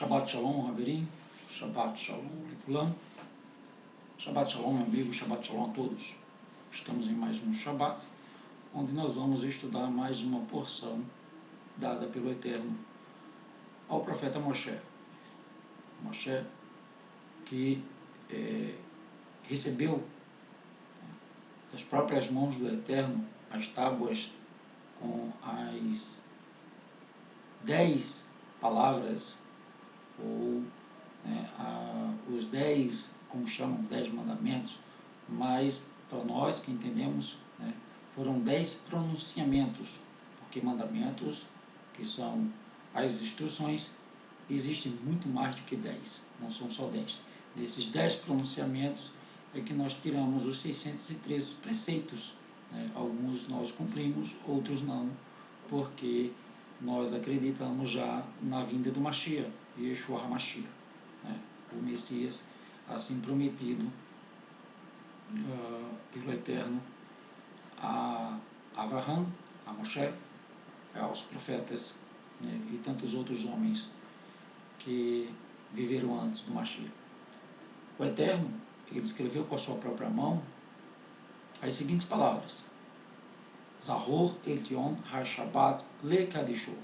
Shabbat Shalom, Haverim. Shabbat Shalom, Likulam. Shabbat Shalom, meu amigo. Shabbat Shalom a todos. Estamos em mais um Shabbat, onde nós vamos estudar mais uma porção dada pelo Eterno ao profeta Moshe. Moshe que recebeu das próprias mãos do Eterno as tábuas com as 10 palavras, ou os 10, como chamam, 10 mandamentos, mas para nós que entendemos, foram 10 pronunciamentos, porque mandamentos, que são as instruções, existem muito mais do que 10, não são só 10. Desses 10 pronunciamentos é que nós tiramos os 613 preceitos, alguns nós cumprimos, outros não, porque nós acreditamos já na vinda do Mashiach, Yeshua HaMashiach, o Messias assim prometido pelo Eterno a Abraham, a Moshe, aos profetas, e tantos outros homens que viveram antes do Mashiach. O Eterno, ele escreveu com a sua própria mão as seguintes palavras: Zahor et Yom HaShabbat lekadisho.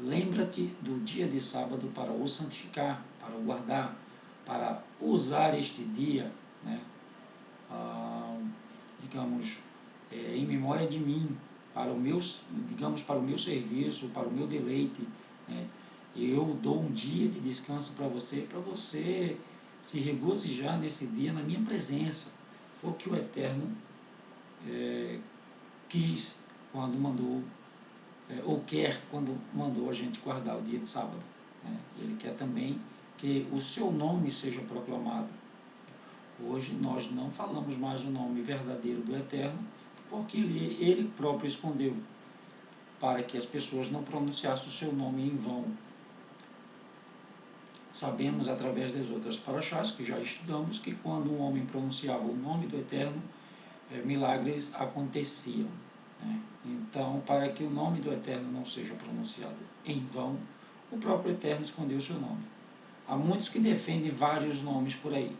Lembra-te do dia de sábado para o santificar, para o guardar, para usar este dia, em memória de mim, para o meu, para o meu serviço, para o meu deleite. Eu dou um dia de descanso para você se regozijar nesse dia na minha presença. Foi o que o Eterno quis quando mandou, ou quer quando mandou a gente guardar o dia de sábado. Ele quer também que o seu nome seja proclamado. Hoje nós não falamos mais o nome verdadeiro do Eterno, porque ele próprio escondeu, para que as pessoas não pronunciassem o seu nome em vão. Sabemos através das outras parashás que já estudamos que quando um homem pronunciava o nome do Eterno, milagres aconteciam. Então, para que o nome do Eterno não seja pronunciado em vão, o próprio Eterno escondeu o seu nome. Há muitos que defendem vários nomes por aí,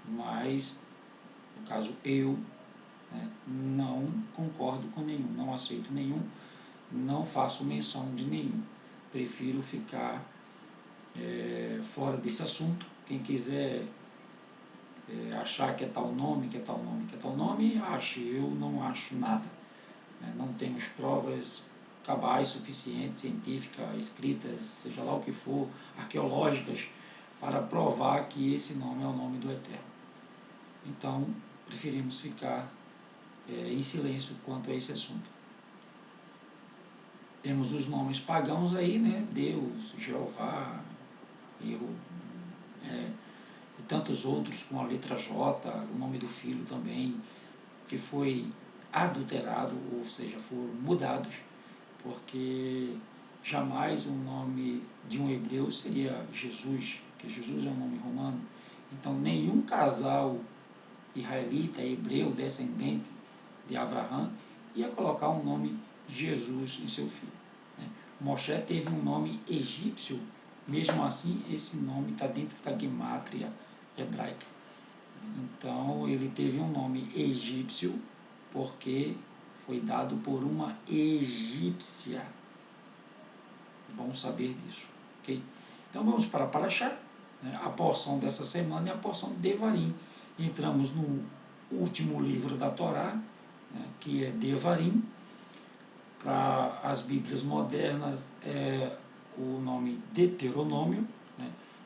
mas, no caso eu, não concordo com nenhum, não aceito nenhum, não faço menção de nenhum. Prefiro ficar fora desse assunto. Quem quiser achar que é tal nome, que é tal nome, que é tal nome, ache. Eu não acho nada. Não temos provas cabais suficientes, científicas, escritas, seja lá o que for, arqueológicas, para provar que esse nome é o nome do Eterno. Então, preferimos ficar em silêncio quanto a esse assunto. Temos os nomes pagãos aí, Deus, Jeová, e tantos outros com a letra J, o nome do filho também, que foi adulterado, ou seja, foram mudados, porque jamais o nome de um hebreu seria Jesus, porque Jesus é um nome romano. Então nenhum casal israelita, hebreu, descendente de Abraham, ia colocar um nome Jesus em seu filho. Moshe teve um nome egípcio, mesmo assim esse nome está dentro da gemátria hebraica. Então ele teve um nome egípcio porque foi dado por uma egípcia. Vamos saber disso, ok? Então vamos para a Parashá. A porção dessa semana é a porção de Devarim. Entramos no último livro da Torá, que é Devarim. Para as Bíblias modernas é o nome Deuteronômio,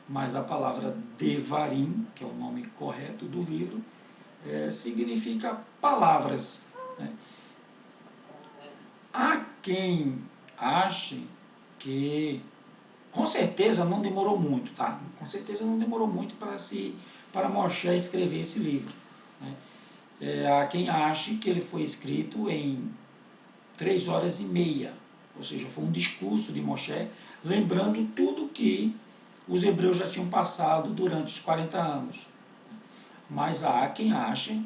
mas a palavra Devarim, que é o nome correto do livro, significa palavras. Há quem ache que, com certeza não demorou muito, Com certeza não demorou muito para Moshe escrever esse livro. Há quem ache que ele foi escrito em 3 horas e meia, ou seja, foi um discurso de Moshe, lembrando tudo que os hebreus já tinham passado durante os 40 anos. Mas há quem ache,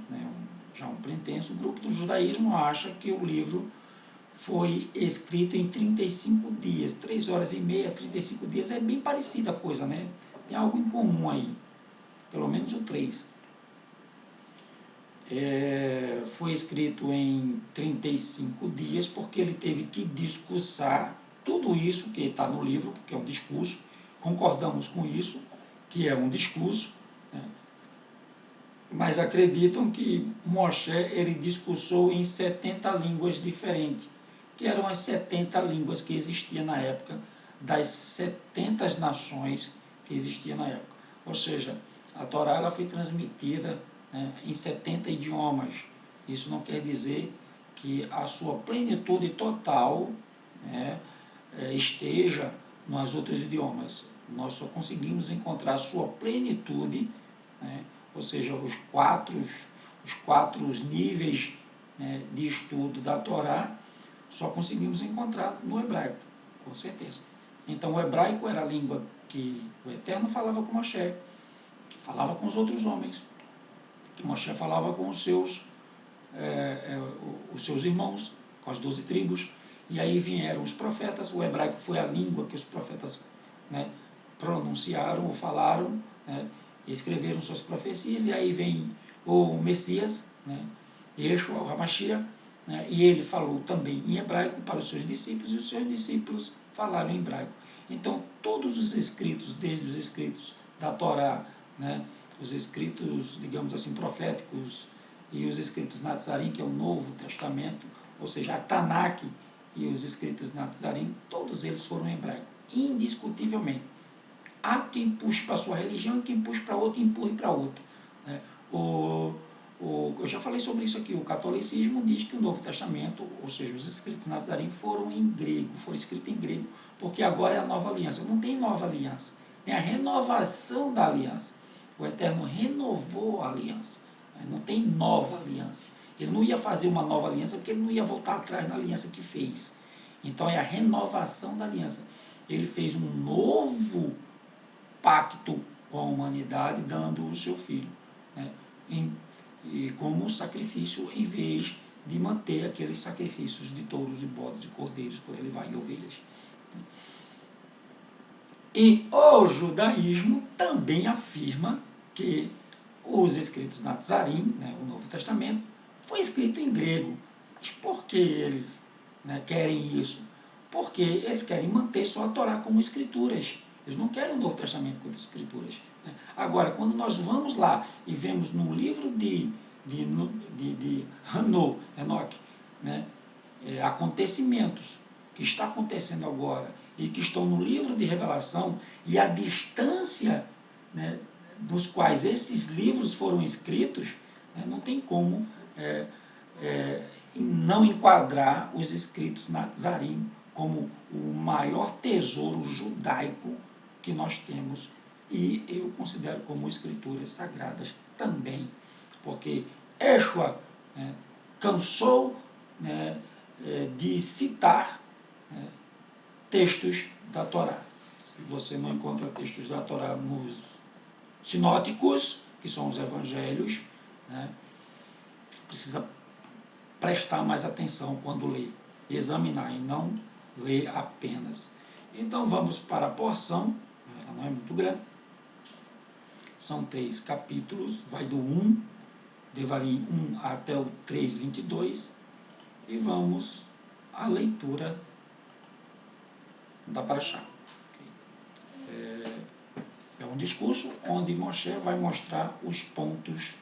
já um pretenso grupo do judaísmo acha que o livro foi escrito em 35 dias, 3 horas e meia, 35 dias, é bem parecida a coisa, né? Tem algo em comum aí, pelo menos o 3. Foi escrito em 35 dias, porque ele teve que discursar tudo isso que está no livro, que é um discurso, concordamos com isso, que é um discurso, né? Mas acreditam que Moshe ele discursou em 70 línguas diferentes, que eram as 70 línguas que existiam na época, das 70 nações que existiam na época. Ou seja, a Torá ela foi transmitida, né, em 70 idiomas. Isso não quer dizer que a sua plenitude total, né, esteja nos outros idiomas. Nós só conseguimos encontrar a sua plenitude, né, ou seja, os quatro níveis, né, de estudo da Torá, só conseguimos encontrar no hebraico, com certeza. Então o hebraico era a língua que o Eterno falava com Moshe, falava com os outros homens, que Moshe falava com os seus irmãos, com as 12 tribos, e aí vieram os profetas. O hebraico foi a língua que os profetas, né, pronunciaram ou falaram, né, e escreveram suas profecias, e aí vem o Messias, né, Yeshua, o Hamashiach, né, e ele falou também em hebraico para os seus discípulos, e os seus discípulos falaram em hebraico. Então, todos os escritos, desde os escritos da Torá, né, os escritos, digamos assim, proféticos, e os escritos Natzarim, que é o Novo Testamento, ou seja, a Tanakh e os escritos Natzarim, todos eles foram em hebraico, indiscutivelmente. Há quem puxe para a sua religião e quem puxe para outra e empurre para outra, né? Eu já falei sobre isso aqui. O catolicismo diz que o Novo Testamento, ou seja, os escritos Natzarim, foram em grego, foram escritos em grego, porque agora é a nova aliança. Não tem nova aliança, tem a renovação da aliança. O Eterno renovou a aliança, não tem nova aliança. Ele não ia fazer uma nova aliança porque ele não ia voltar atrás na aliança que fez. Então é a renovação da aliança. Ele fez um novo pacto com a humanidade, dando o seu filho, né, e como sacrifício, em vez de manter aqueles sacrifícios de touros e bodes, de cordeiros, por ele vai, e ovelhas. E o judaísmo também afirma que os escritos Natzarim, né, o Novo Testamento, foi escrito em grego. Mas por que eles, né, querem isso? Porque eles querem manter só a Torá como escrituras. Eles não querem o Novo Testamento como escrituras, né? Agora, quando nós vamos lá e vemos no livro de Enoque, né, acontecimentos que está acontecendo agora e que estão no livro de Revelação, e a distância, né, dos quais esses livros foram escritos, né, não tem como não enquadrar os escritos Natzarim como o maior tesouro judaico que nós temos, e eu considero como escrituras sagradas também, porque Yeshua, né, cansou, né, de citar, né, textos da Torá. Se você não encontra textos da Torá nos sinóticos, que são os evangelhos, né, precisa prestar mais atenção quando lê, examinar e não ler apenas. Então vamos para a porção, ela não é muito grande, são 3 capítulos, vai do 1, Devarim 1 até o 3:22, e vamos à leitura da Parashá. É um discurso onde Moshe vai mostrar os pontos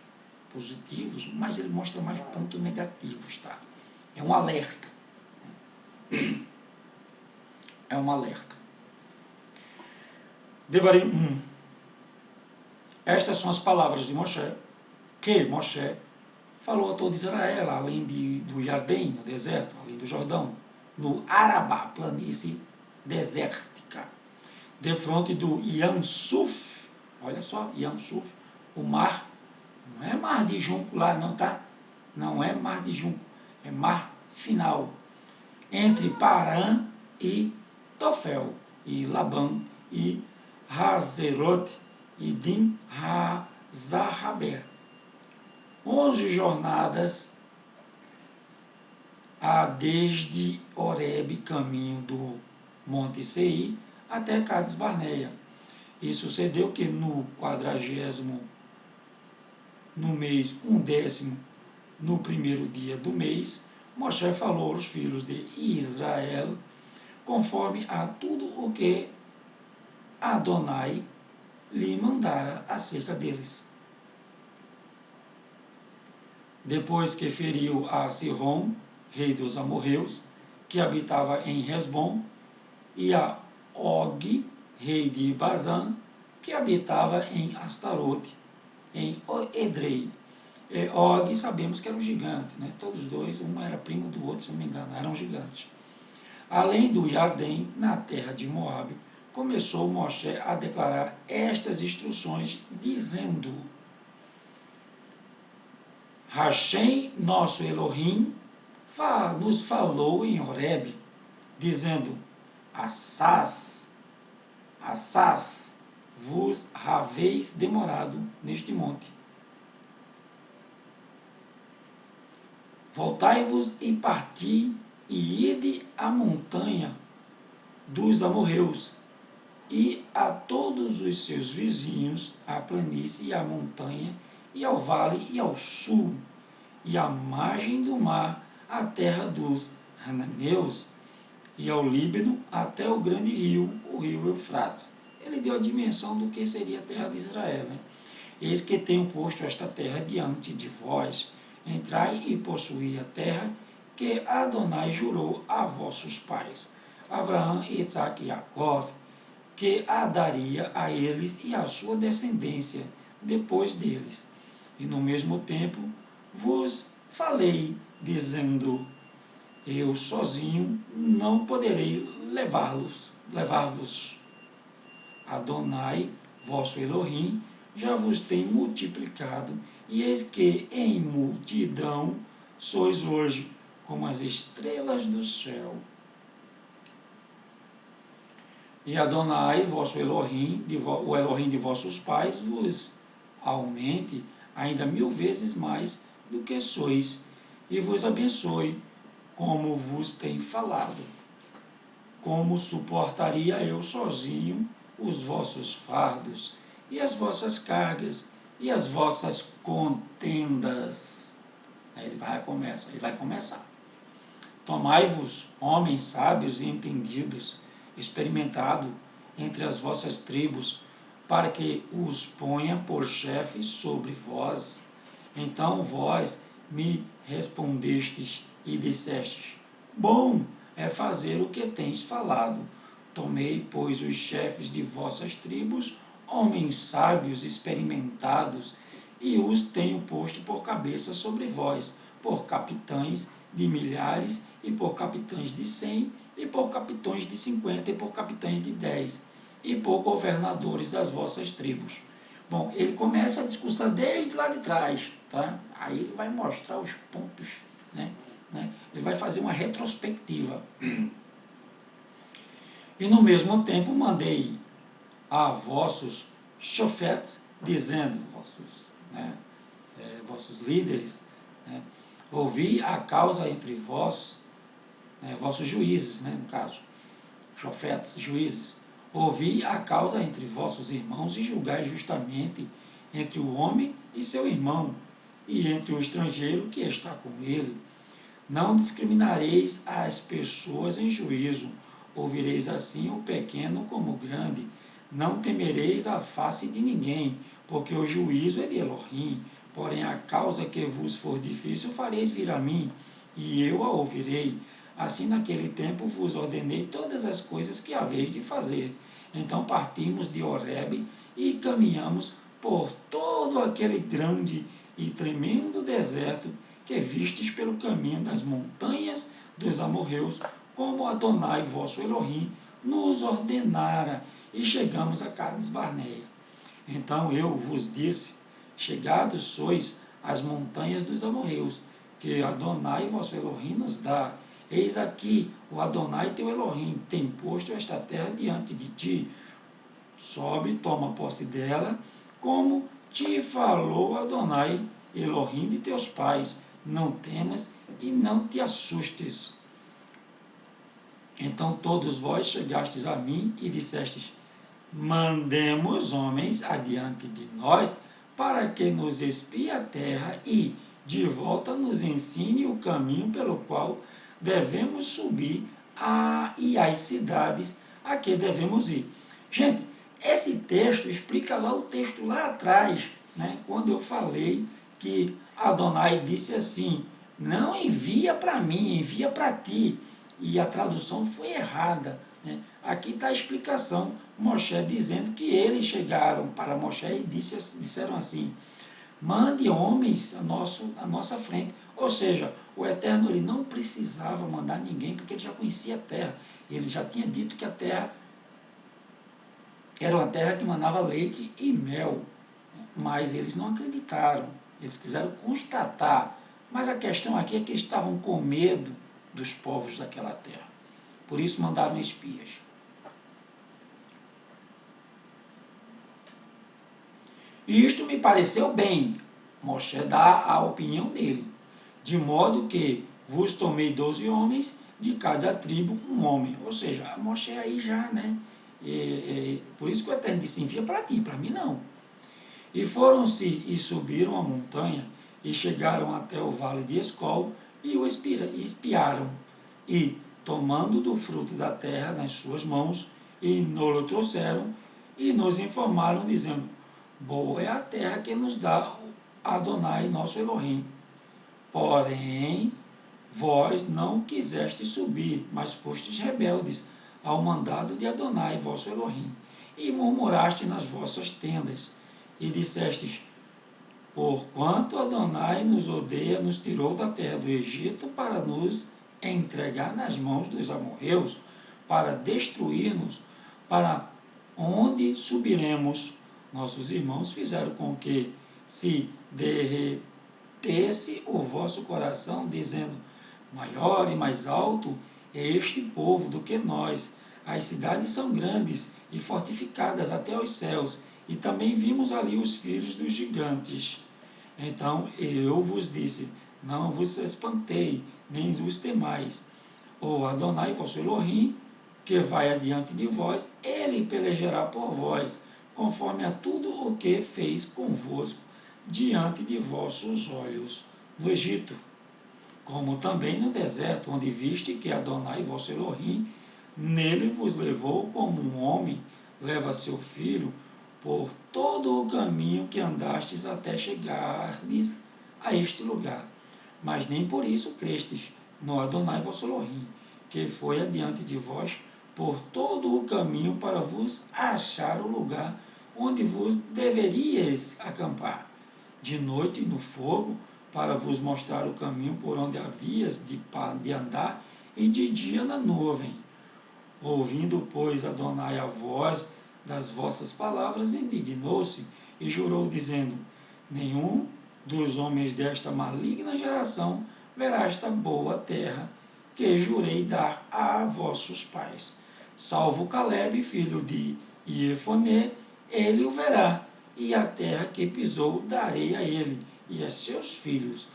positivos, mas ele mostra mais pontos negativos, tá? É um alerta. É um alerta. Devarim 1. Estas são as palavras de Moshe, que Moshe falou a todo Israel, além do Jardém, no deserto, além do Jordão, no Arabá, planície desértica, defronte do Yam Suf. Olha só, Yam Suf, o mar, não é mar de junco lá não, tá? Não é mar de junco, é mar final, entre Parã e Tofel, e Labã, e Hazerot, e Dim Hazahaber. 11 jornadas desde Horebe, caminho do Monte Seir, até Cades Barneia. E sucedeu que no 40º, no mês 1º, no primeiro dia do mês, Moshe falou aos filhos de Israel, conforme a tudo o que Adonai lhe mandara acerca deles. Depois que feriu a Sihon, rei dos amorreus, que habitava em Hesbom, e a Og, rei de Bazã, que habitava em Astarote, em Edrei. Og, sabemos que era um gigante, né? Todos dois, um era primo do outro, se não me engano, eram gigantes. Além do Jardém, na terra de Moabe, começou Moshe a declarar estas instruções, dizendo: Hashem, nosso Elohim, nos falou em Horebe, dizendo: Assás vos haveis demorado neste monte. Voltai-vos e parti, e ide à montanha dos amorreus, e a todos os seus vizinhos, à planície e à montanha, e ao vale e ao sul, e à margem do mar, a terra dos Cananeus, e ao Líbano, até o grande rio, o rio Eufrates. Ele deu a dimensão do que seria a terra de Israel, né? Eis que tenho posto esta terra diante de vós, entrai e possuí a terra que Adonai jurou a vossos pais, Abraão, Isaque e Jacó, que a daria a eles e à sua descendência depois deles. E no mesmo tempo vos falei, dizendo: eu sozinho não poderei levar-vos. Adonai, vosso Elohim, já vos tem multiplicado, e eis que em multidão sois hoje como as estrelas do céu. E Adonai, vosso Elohim, o Elohim de vossos pais, vos aumente ainda 1000 vezes mais do que sois, e vos abençoe, como vos tem falado. Como suportaria eu sozinho os vossos fardos, e as vossas cargas, e as vossas contendas? Aí ele vai começar. Tomai-vos, homens sábios e entendidos, experimentado entre as vossas tribos, para que os ponha por chefes sobre vós. Então vós me respondestes e dissestes: bom é fazer o que tens falado. Tomei, pois, os chefes de vossas tribos, homens sábios, experimentados, e os tenho posto por cabeça sobre vós, por capitães de milhares, e por capitães de 100, e por capitães de 50, e por capitães de 10, e por governadores das vossas tribos. Bom, ele começa a discussão desde lá de trás, tá? Aí ele vai mostrar os pontos, né? Ele vai fazer uma retrospectiva. E no mesmo tempo mandei a vossos chofetes, dizendo, vossos líderes, ouvi a causa entre vós, vossos juízes, no caso, chofetes, juízes, ouvi a causa entre vossos irmãos e julgai justamente entre o homem e seu irmão, e entre o estrangeiro que está com ele. Não discriminareis as pessoas em juízo, ouvireis assim o pequeno como o grande. Não temereis a face de ninguém, porque o juízo é de Elohim. Porém, a causa que vos for difícil fareis vir a mim, e eu a ouvirei. Assim, naquele tempo, vos ordenei todas as coisas que haveis de fazer. Então partimos de Horebe e caminhamos por todo aquele grande e tremendo deserto que vistes pelo caminho das montanhas dos amorreus, como Adonai, vosso Elohim, nos ordenara, e chegamos a Cades Barneia. Então eu vos disse: chegados sois às montanhas dos amorreus, que Adonai, vosso Elohim, nos dá. Eis aqui, o Adonai teu Elohim tem posto esta terra diante de ti. Sobe, toma posse dela, como te falou Adonai, Elohim de teus pais, não temas e não te assustes. Então todos vós chegastes a mim e dissestes, mandemos homens adiante de nós, para que nos espie a terra e, de volta, nos ensine o caminho pelo qual devemos subir e as cidades a que devemos ir. Gente, esse texto explica lá o texto lá atrás, né, quando eu falei que Adonai disse assim, não envia para mim, envia para ti. E a tradução foi errada, né? Aqui está a explicação, Moshe dizendo que eles chegaram para Moshe e disseram assim, mande homens à nossa frente. Ou seja, o Eterno ele não precisava mandar ninguém, porque ele já conhecia a terra. Ele já tinha dito que a terra era uma terra que mandava leite e mel. Mas eles não acreditaram, eles quiseram constatar. Mas a questão aqui é que eles estavam com medo dos povos daquela terra. Por isso mandaram espias. E isto me pareceu bem. Moshe dá a opinião dele. De modo que vos tomei 12 homens, de cada tribo um homem. Ou seja, Moshe aí já, né? Por isso que o Eterno disse, envia para ti, para mim não. E foram-se e subiram a montanha, e chegaram até o vale de Escol, e o espiaram. E, tomando do fruto da terra nas suas mãos, e nos trouxeram, e nos informaram, dizendo, boa é a terra que nos dá Adonai, nosso Elohim. Porém, vós não quisestes subir, mas fostes rebeldes ao mandado de Adonai, vosso Elohim, e murmuraste nas vossas tendas, e dissestes, porquanto Adonai nos odeia, nos tirou da terra do Egito para nos entregar nas mãos dos amorreus, para destruir-nos, para onde subiremos. Nossos irmãos fizeram com que se derretesse o vosso coração, dizendo, maior e mais alto é este povo do que nós. As cidades são grandes e fortificadas até os céus, e também vimos ali os filhos dos gigantes. Então eu vos disse, não vos espantei, nem vos temais. O Adonai, vosso Elohim, que vai adiante de vós, ele pelejará por vós, conforme a tudo o que fez convosco, diante de vossos olhos no Egito. Como também no deserto, onde viste que Adonai, vosso Elohim, nele vos levou como um homem leva seu filho, por todo o caminho que andastes até chegardes a este lugar. Mas nem por isso crestes no Adonai vosso Elohim, que foi adiante de vós por todo o caminho para vos achar o lugar onde vos deveríeis acampar. De noite no fogo, para vos mostrar o caminho por onde havias de andar, e de dia na nuvem. Ouvindo, pois, Adonai a voz das vossas palavras, indignou-se e jurou, dizendo, nenhum dos homens desta maligna geração verá esta boa terra que jurei dar a vossos pais. Salvo Caleb, filho de Iefoné, ele o verá, e a terra que pisou darei a ele e a seus filhos,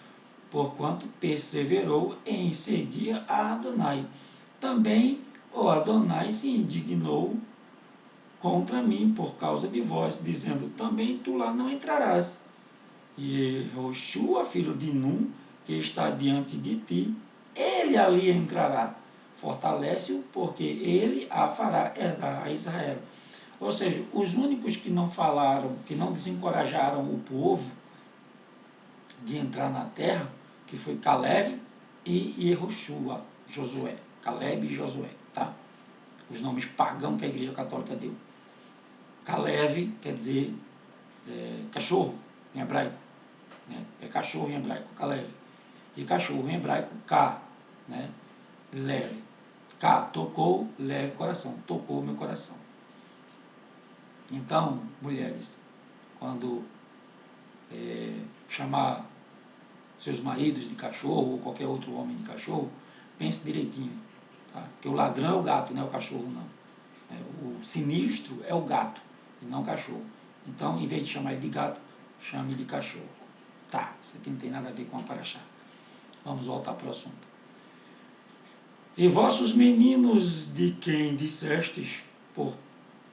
porquanto perseverou em seguir a Adonai. Também o Adonai se indignou contra mim por causa de vós, dizendo, também tu lá não entrarás. E Joshua, filho de Num, que está diante de ti, ele ali entrará. Fortalece-o, porque ele a fará herdar a Israel. Ou seja, os únicos que não falaram, que não desencorajaram o povo de entrar na terra, que foi Caleb e Yehoshua, Josué. Caleb e Josué, tá? Os nomes pagãos que a Igreja Católica deu. Caleb quer dizer cachorro em hebraico, né? É cachorro em hebraico, Caleb. E cachorro em hebraico, Ka, né? Leve. Ka, tocou, leve coração, tocou meu coração. Então, mulheres, quando chamar seus maridos de cachorro ou qualquer outro homem de cachorro, pense direitinho, tá? Porque o ladrão é o gato, não é o cachorro, não. O sinistro é o gato e não o cachorro. Então, em vez de chamar ele de gato, chame de cachorro. Tá, isso aqui não tem nada a ver com a paraxá. Vamos voltar para o assunto. E vossos meninos de quem dissestes, por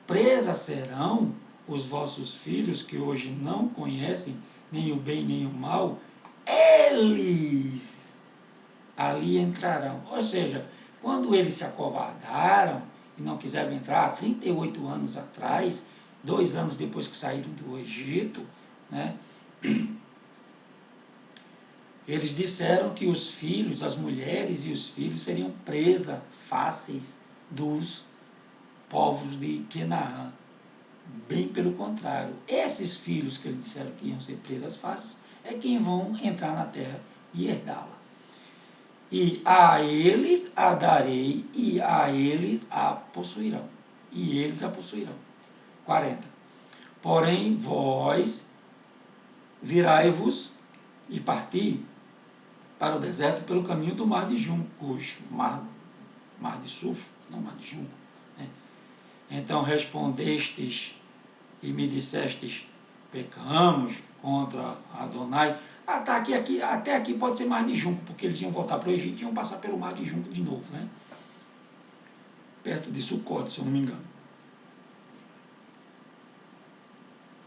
presa serão os vossos filhos que hoje não conhecem nem o bem nem o mal, eles ali entrarão. Ou seja, quando eles se acovardaram e não quiseram entrar, há 38 anos atrás, 2 anos depois que saíram do Egito, né, eles disseram que os filhos, as mulheres e os filhos seriam presa fáceis dos povos de Canaã. Bem pelo contrário, esses filhos que eles disseram que iam ser presas fáceis é quem vão entrar na terra e herdá-la. E a eles a darei, e a eles a possuirão. E eles a possuirão. 40. Porém, vós virai-vos e parti para o deserto pelo caminho do mar de juncos, mar de sulfo, não mar de junco. Né? Então respondestes e me dissestes, pecamos contra Adonai. Até aqui pode ser mar de junco, porque eles iam voltar para o Egito e iam passar pelo mar de junco de novo, né? Perto de Sucote, se eu não me engano.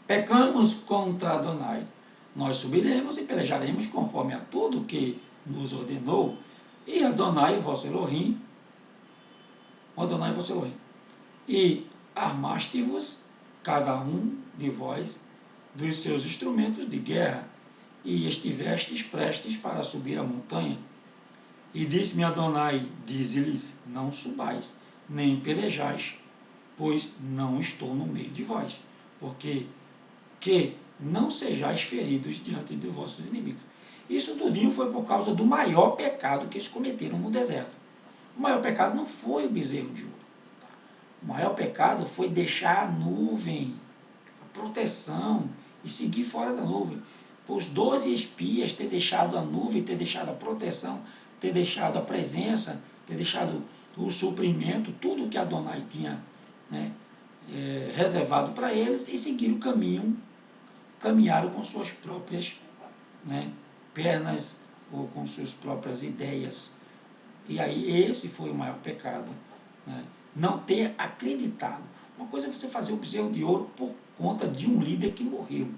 Pecamos contra Adonai. Nós subiremos e pelejaremos conforme a tudo que nos ordenou. E Adonai, vosso Elohim, e armaste-vos, cada um de vós, dos seus instrumentos de guerra, e estivestes prestes para subir a montanha. E disse-me Adonai, dize-lhes, não subais, nem pelejais, pois não estou no meio de vós, porque que não sejais feridos diante de vossos inimigos. Isso tudinho foi por causa do maior pecado que eles cometeram no deserto. O maior pecado não foi o bezerro de ouro. O maior pecado foi deixar a nuvem, a proteção, e seguir fora da nuvem. Os 12 espias ter deixado a nuvem, ter deixado a proteção, ter deixado a presença, ter deixado o suprimento, tudo que Adonai tinha, né, reservado para eles, e seguir o caminho, caminharam com suas próprias, né, pernas ou com suas próprias ideias. E aí esse foi o maior pecado, né? Não ter acreditado. Uma coisa é você fazer o bezerro de ouro por conta de um líder que morreu.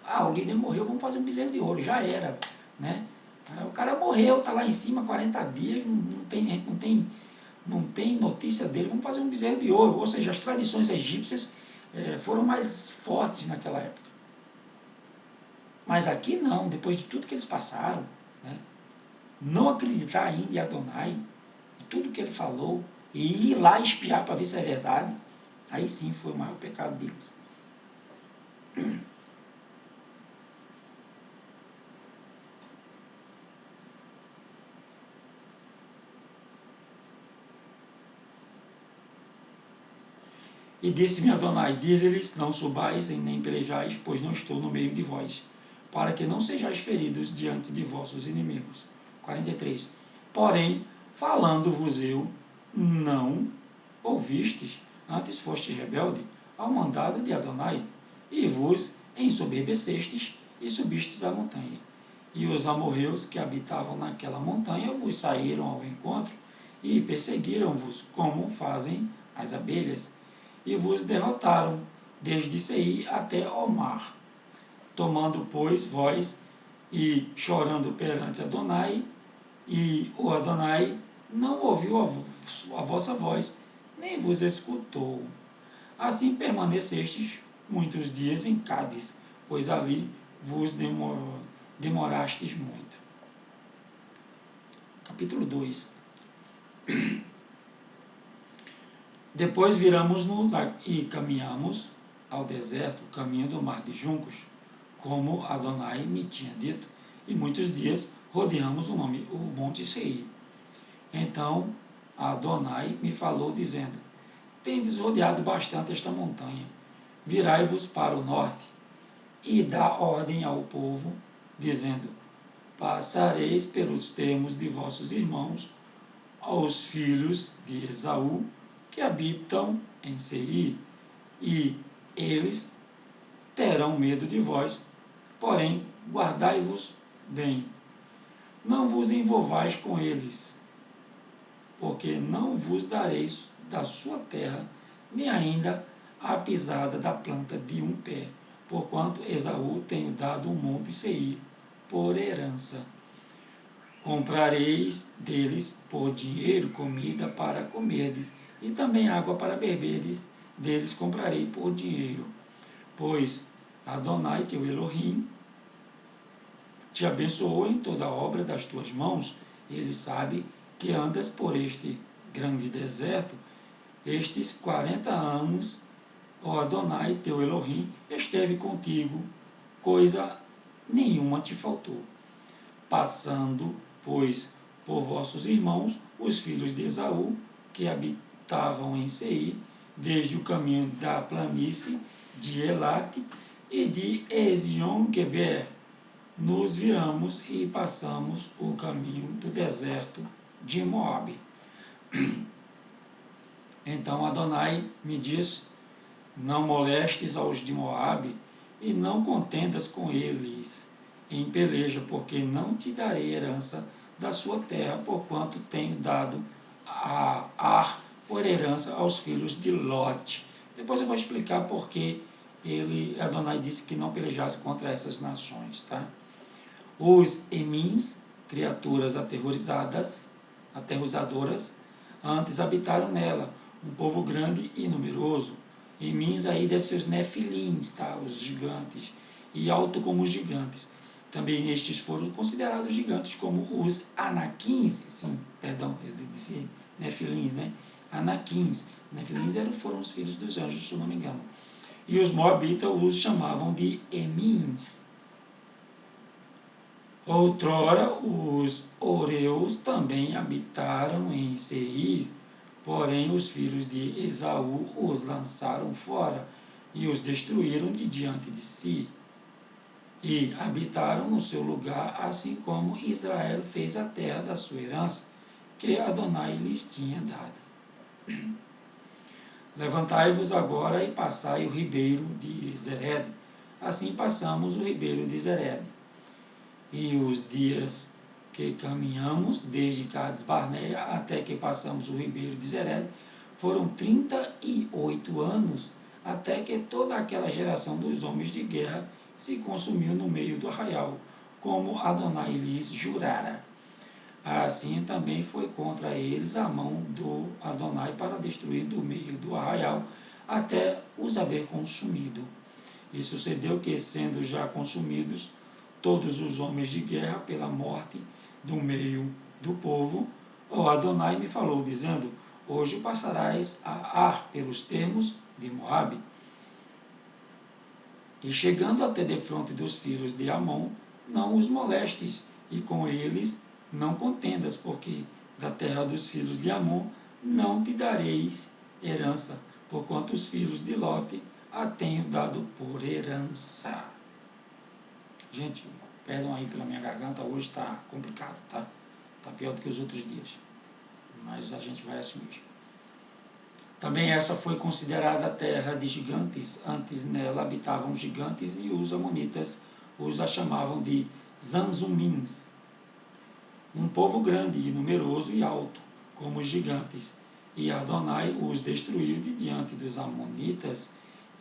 O líder morreu, vamos fazer um bezerro de ouro, já era, né? O cara morreu, está lá em cima 40 dias, não tem notícia dele, vamos fazer um bezerro de ouro. Ou seja, as tradições egípcias foram mais fortes naquela época. Mas aqui não, depois de tudo que eles passaram, né? Não acreditar ainda em Adonai, tudo que ele falou, e ir lá espiar para ver se é verdade, aí sim foi o maior pecado deles. E disse-me Adonai, dize-lhes, não subais e nem pelejais, pois não estou no meio de vós, para que não sejais feridos diante de vossos inimigos. 43. Porém, falando-vos eu, não ouvistes, antes fostes rebelde ao mandado de Adonai, e vos ensoberbecestes e subistes a montanha. E os amorreus que habitavam naquela montanha vos saíram ao encontro e perseguiram-vos, como fazem as abelhas, e vos derrotaram, desde Seir até ao mar. Tomando, pois, vós e chorando perante Adonai, e o Adonai não ouviu a vossa voz, nem vos escutou. Assim permanecestes muitos dias em Cádiz, pois ali vos demorastes muito. Capítulo 2. Depois viramos-nos e caminhamos ao deserto, o caminho do mar de juncos, como Adonai me tinha dito, e muitos dias rodeamos o monte Seir. Então Adonai me falou, dizendo, tendes rodeado bastante esta montanha, virai-vos para o norte, e dá ordem ao povo, dizendo, passareis pelos termos de vossos irmãos, aos filhos de Esaú, que habitam em Seir, e eles terão medo de vós, porém guardai-vos bem, não vos envolvais com eles, porque não vos dareis da sua terra, nem ainda a pisada da planta de um pé, porquanto Esaú tenho dado o monte Seir por herança. Comprareis deles por dinheiro comida para comerdes, e também água para beberdes, deles comprarei por dinheiro. Pois Adonai, teu Elohim, te abençoou em toda a obra das tuas mãos. Ele sabe que andas por este grande deserto. Estes 40 anos, ó Adonai, teu Elohim, esteve contigo, coisa nenhuma te faltou. Passando, pois, por vossos irmãos, os filhos de Esaú, que habitavam em Seir, desde o caminho da planície de Elate e de Ezion-Geber, nos viramos e passamos o caminho do deserto de Moabe. Então Adonai me diz: não molestes aos de Moabe e não contendas com eles em peleja, porque não te darei herança da sua terra, porquanto tenho dado a Ar por herança aos filhos de Lote. Depois eu vou explicar porque Adonai disse que não pelejasse contra essas nações, tá? Os Emins, criaturas aterrorizadoras, antes habitaram nela, um povo grande e numeroso. Emins aí deve ser os Nefilins, tá? Os gigantes, e alto como os gigantes. Também estes foram considerados gigantes como os Anaquins, sim, perdão, ele disse Nefilins, né? Anaquins. Nefilins foram os filhos dos anjos, se eu não me engano. E os Moabitas os chamavam de Emins. Outrora, os Oreus também habitaram em Seir, porém os filhos de Esaú os lançaram fora e os destruíram de diante de si, e habitaram no seu lugar, assim como Israel fez a terra da sua herança, que Adonai lhes tinha dado. Levantai-vos agora e passai o ribeiro de Zered. Assim passamos o ribeiro de Zered. E os dias que caminhamos, desde Cades Barneia até que passamos o ribeiro de Zered, foram 38 anos, até que toda aquela geração dos homens de guerra se consumiu no meio do arraial, como Adonai lhes jurara. Assim também foi contra eles a mão do Adonai para destruir do meio do arraial, até os haver consumido. E sucedeu que, sendo já consumidos todos os homens de guerra pela morte do meio do povo, o Adonai me falou, dizendo: hoje passarás a Ar pelos termos de Moabe. E chegando até defronte dos filhos de Amon, não os molestes, e com eles não contendas, porque da terra dos filhos de Amon não te dareis herança, porquanto os filhos de Lote a tenho dado por herança. Gente, perdão aí pela minha garganta, hoje está complicado, tá? Está pior do que os outros dias, mas a gente vai assim mesmo. Também essa foi considerada a terra de gigantes. Antes nela habitavam gigantes e os amonitas os a chamavam de Zanzumins. Um povo grande e numeroso e alto, como os gigantes. E Adonai os destruiu de diante dos amonitas,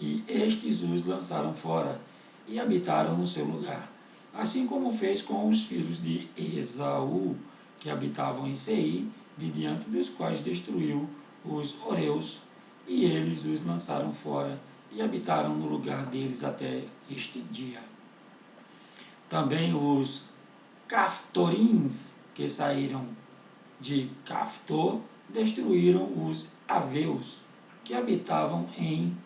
e estes os lançaram fora, e habitaram no seu lugar. Assim como fez com os filhos de Esaú, que habitavam em Seir, de diante dos quais destruiu os Oreus, e eles os lançaram fora, e habitaram no lugar deles até este dia. Também os Caftorins, que saíram de Caftor, destruíram os Aveus, que habitavam em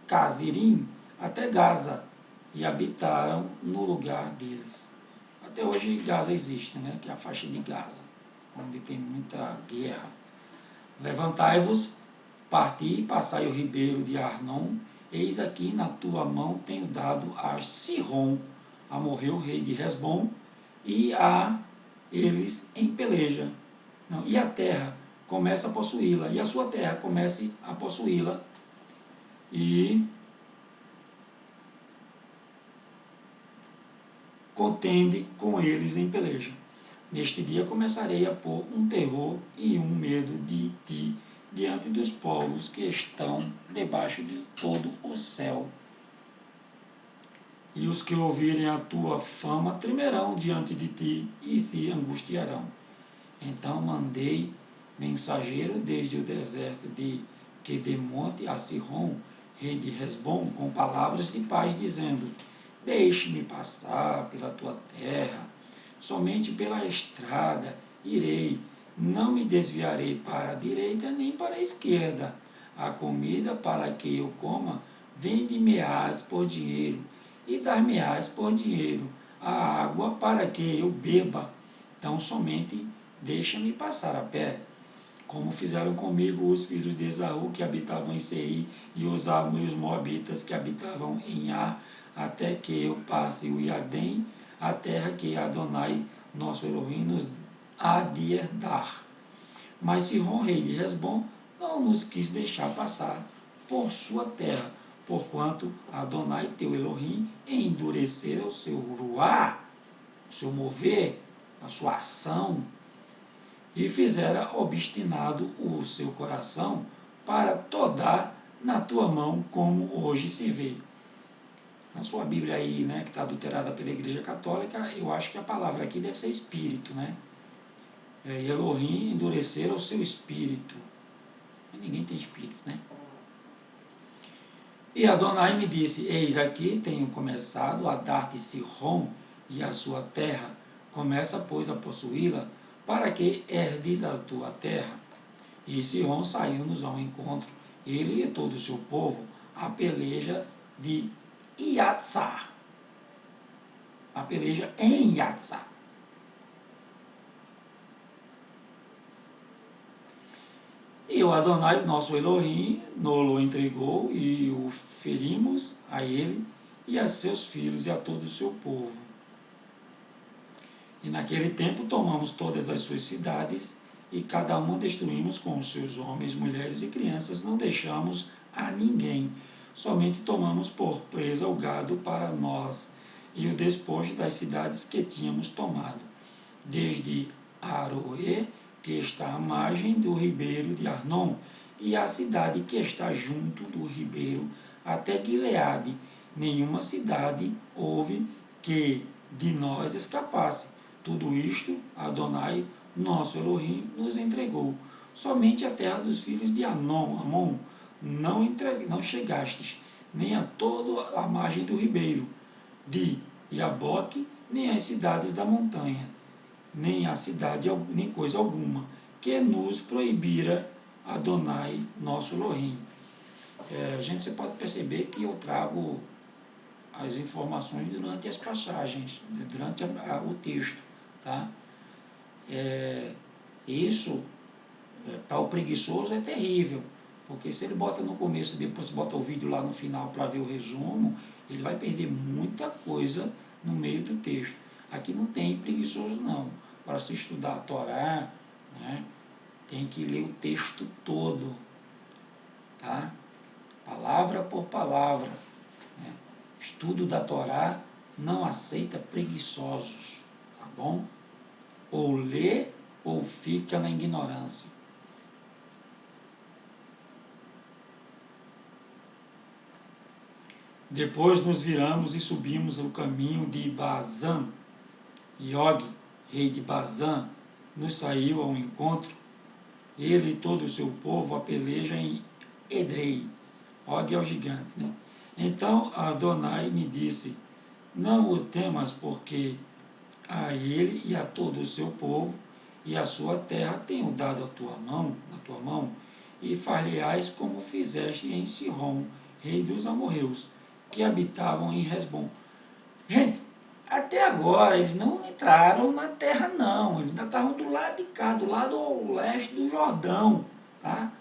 Cazirim, até Gaza, e habitaram no lugar deles. Até hoje Gaza existe, né? Que é a faixa de Gaza, onde tem muita guerra. Levantai-vos, parti e passai o ribeiro de Arnon, eis aqui na tua mão tenho dado a Sihon, amorreu rei de Hesbom, e a eles em peleja. Não, e a terra começa a possuí-la, e a sua terra comece a possuí-la, e contende com eles em peleja. Neste dia começarei a pôr um terror e um medo de ti diante dos povos que estão debaixo de todo o céu. E os que ouvirem a tua fama tremerão diante de ti e se angustiarão. Então mandei mensageiro desde o deserto de Quedemonte a Sihon, rei de Hesbom, com palavras de paz, dizendo: deixe-me passar pela tua terra, somente pela estrada irei, não me desviarei para a direita nem para a esquerda. A comida para que eu coma vende-me-ás por dinheiro, e dar-me-ás por dinheiro a água para que eu beba. Então somente deixa-me passar a pé, como fizeram comigo os filhos de Esaú que habitavam em Seir e os moabitas que habitavam em Ar, até que eu passe o Iardém, a terra que Adonai, nosso Elohim, nos há de herdar. Mas Sihon, rei de Hesbom, não nos quis deixar passar por sua terra, porquanto Adonai, teu Elohim, endurecera o seu ruá, o seu mover, a sua ação, e fizera obstinado o seu coração para todar na tua mão, como hoje se vê. Na sua Bíblia aí, né, que está adulterada pela Igreja Católica, eu acho que a palavra aqui deve ser espírito, né? Elohim endurecer o seu espírito. Ninguém tem espírito, né? E Adonai me disse: eis aqui tenho começado a dar-te Sihon e a sua terra. Começa, pois, a possuí-la, para que herdes a tua terra. E Sihon saiu-nos ao encontro, ele e todo o seu povo, a peleja de Iatsar. A peleja em Iatsar. E o Adonai, nosso Elohim, nos entregou e o ferimos a ele e a seus filhos e a todo o seu povo. E naquele tempo tomamos todas as suas cidades e cada uma destruímos com os seus homens, mulheres e crianças, não deixamos a ninguém. Somente tomamos por presa o gado para nós e o despojo das cidades que tínhamos tomado, desde Aroê, que está à margem do ribeiro de Arnon, e a cidade que está junto do ribeiro, até Gileade. Nenhuma cidade houve que de nós escapasse. Tudo isto, Adonai, nosso Elohim, nos entregou. Somente a terra dos filhos de Amon não chegastes, nem a toda a margem do ribeiro, de Iaboque, nem as cidades da montanha, nem a cidade, nem coisa alguma, que nos proibira Adonai, nosso Elohim. Você pode perceber que eu trago as informações durante as passagens, durante o texto. Tá? Isso, para o preguiçoso, é terrível, porque se ele bota no começo e depois bota o vídeo lá no final para ver o resumo, ele vai perder muita coisa no meio do texto. Aqui não tem preguiçoso não. Para se estudar a Torá, né, tem que ler o texto todo, tá? Palavra por palavra. Né? Estudo da Torá não aceita preguiçosos, tá bom? Ou lê ou fica na ignorância. Depois nos viramos e subimos o caminho de Bazã. E Og, rei de Bazã, nos saiu ao encontro, ele e todo o seu povo a peleja em Edrei. Og é o gigante, né? Então Adonai me disse: não o temas, porque a ele e a todo o seu povo e a sua terra tenho dado na tua mão, e far-lhe-ás como fizeste em Sihon, rei dos amorreus, que habitavam em Hesbom. Gente, até agora eles não entraram na terra não, eles ainda estavam do lado de cá, do lado leste do Jordão, tá?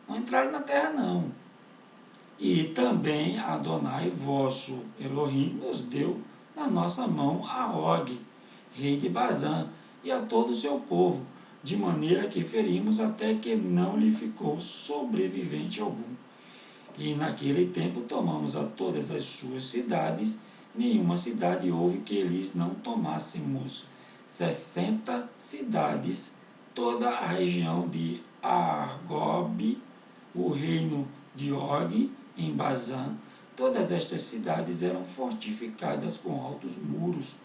Não entraram na terra não. E também Adonai, vosso Elohim, nos deu na nossa mão a Og, rei de Bazã, e a todo o seu povo, de maneira que ferimos até que não lhe ficou sobrevivente algum. E naquele tempo tomamos a todas as suas cidades, nenhuma cidade houve que lhes não tomássemos. 60 cidades, toda a região de Argob, o reino de Og, em Bazã. Todas estas cidades eram fortificadas com altos muros,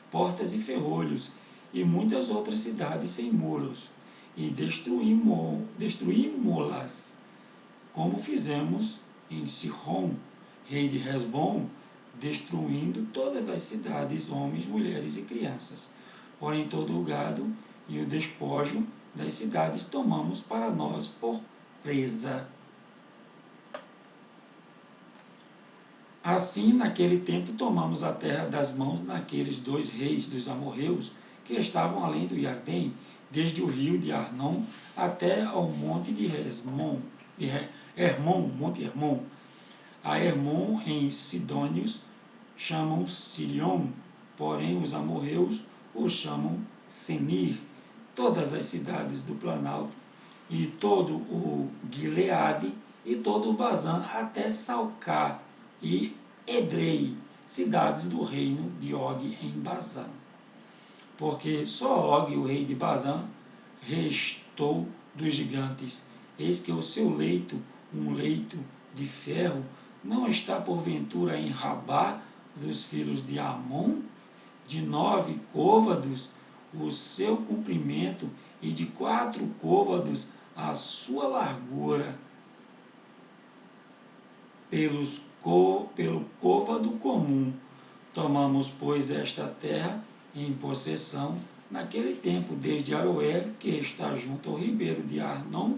portas e ferrolhos, e muitas outras cidades sem muros, e destruímos-las, como fizemos em Sihon, rei de Hesbom, destruindo todas as cidades, homens, mulheres e crianças. Porém, todo o gado e o despojo das cidades tomamos para nós por presa. Assim, naquele tempo, tomamos a terra das mãos daqueles 2 reis dos amorreus que estavam além do Jardém, desde o rio de Arnon até ao monte de Hermon, Monte Hermon. A Hermon em Sidônios chamam Sirion, porém os amorreus o chamam Senir. Todas as cidades do Planalto e todo o Gileade e todo o Bazã até Salcá e Edrei, cidades do reino de Og em Bazã. Porque só Og, o rei de Bazã, restou dos gigantes. Eis que o seu leito, um leito de ferro, não está porventura em Rabá dos filhos de Amon, de 9 côvados o seu comprimento e de 4 côvados a sua largura, pelo côvado comum. Tomamos, pois, esta terra em possessão naquele tempo, desde Aroer, que está junto ao ribeiro de Arnon,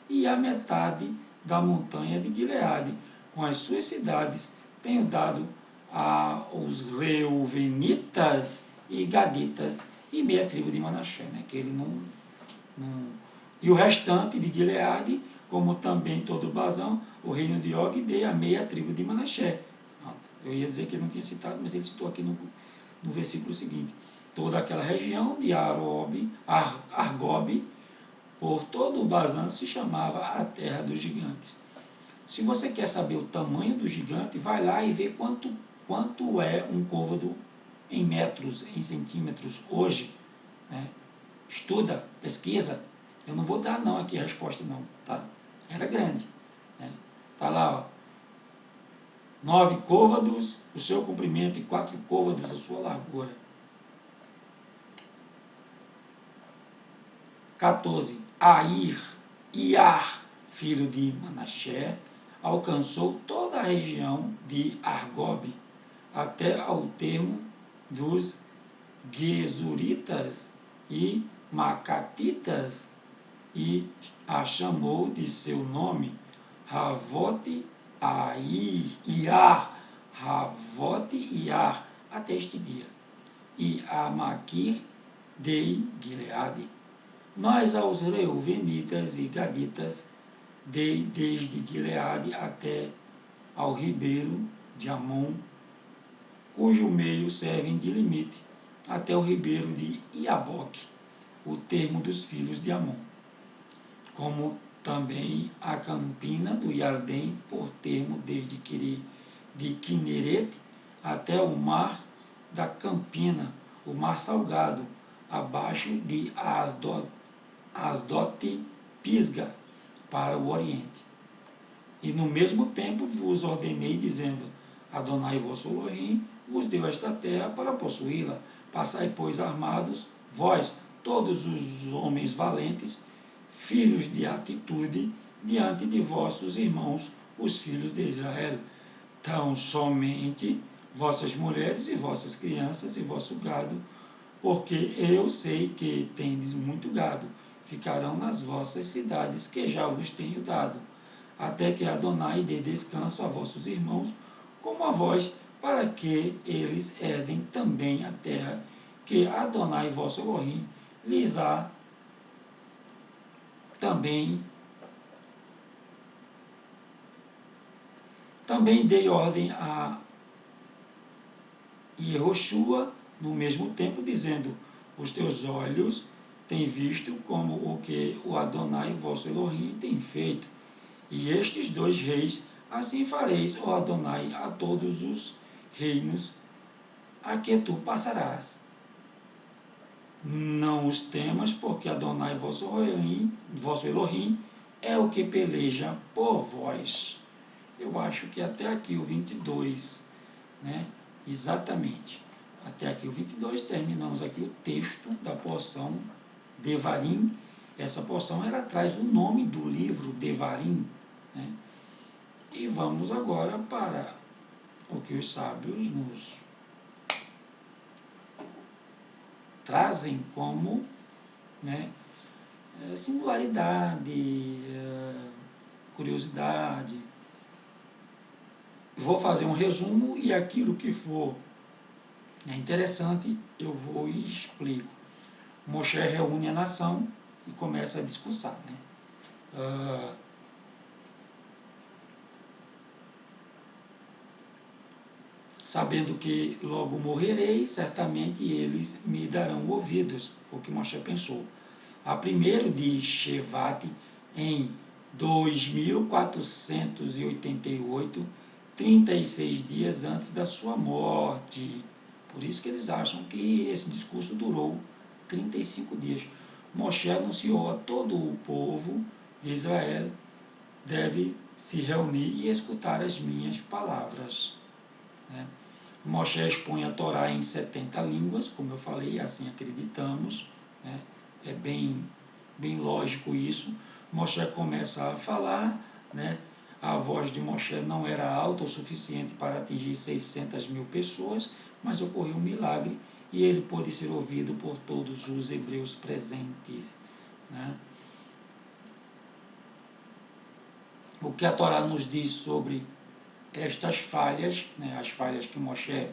e a metade da montanha de Gileade, com as suas cidades, tenho dado aos reuvenitas e gaditas e meia tribo de Manassé, né? Que ele não... E o restante de Gileade, como também todo o Bazão, o reino de Og, dei a meia tribo de Manassé. Eu ia dizer que ele não tinha citado, mas ele citou aqui no versículo seguinte. Toda aquela região de Argob, por todo o Bazã, se chamava a terra dos gigantes. Se você quer saber o tamanho do gigante, vai lá e vê quanto é um côvado em metros, em centímetros hoje. Né? Estuda, pesquisa. Eu não vou dar não aqui a resposta não, tá? Era grande. Né? Tá lá, ó. 9 côvados o seu comprimento e 4 côvados a sua largura. 14. Iar, filho de Manassé, alcançou toda a região de Argob, até ao termo dos Gesuritas e Macatitas, e a chamou de seu nome Havote Iar, Havote Iar, até este dia. E a Maquir dei Gileade. Mas aos reuvenitas e gaditas dei desde Gileade até ao ribeiro de Amon, cujo meio servem de limite, até o ribeiro de Iaboque, o termo dos filhos de Amon, como também a campina do Jardém, por termo desde de Quinerete até o mar da Campina, o mar salgado, abaixo de Asdote Pisga, para o oriente. E no mesmo tempo vos ordenei, dizendo: Adonai vosso Elohim vos deu esta terra para possuí-la. Passai, pois, armados, vós, todos os homens valentes, filhos de atitude, diante de vossos irmãos, os filhos de Israel. Tão somente vossas mulheres e vossas crianças e vosso gado, porque eu sei que tendes muito gado, ficarão nas vossas cidades que já vos tenho dado, até que Adonai dê descanso a vossos irmãos, como a vós, para que eles herdem também a terra que Adonai vosso Elohim lhes há também dei ordem a Yehoshua no mesmo tempo, dizendo: os teus olhos têm visto como o que o Adonai vosso Elohim tem feito, e estes 2 reis, assim fareis, ó Adonai, a todos os reinos a que tu passarás. não os temas, porque Adonai vosso Elohim é o que peleja por vós. Eu acho que até aqui o 22, né? Exatamente. Até aqui o 22, terminamos aqui o texto da porção Devarim. Essa porção ela traz o nome do livro Devarim, né? E vamos agora para o que os sábios nos trazem como, né, singularidade, curiosidade. Vou fazer um resumo e aquilo que for interessante eu vou e explico. Moshe reúne a nação e começa a discursar, né? Sabendo que logo morrerei, certamente eles me darão ouvidos, foi o que Moshe pensou. A 1º de Shevat, em 2488, 36 dias antes da sua morte. Por isso que eles acham que esse discurso durou 35 dias. Moshe anunciou a todo o povo de Israel, deve se reunir e escutar as minhas palavras, né? Moshe expõe a Torá em 70 línguas, como eu falei, assim acreditamos, né? É bem lógico isso. Moshe começa a falar, né? A voz de Moshe não era alta o suficiente para atingir 600 mil pessoas, mas ocorreu um milagre e ele pôde ser ouvido por todos os hebreus presentes, né? O que a Torá nos diz sobre estas falhas, né, as falhas que Moshe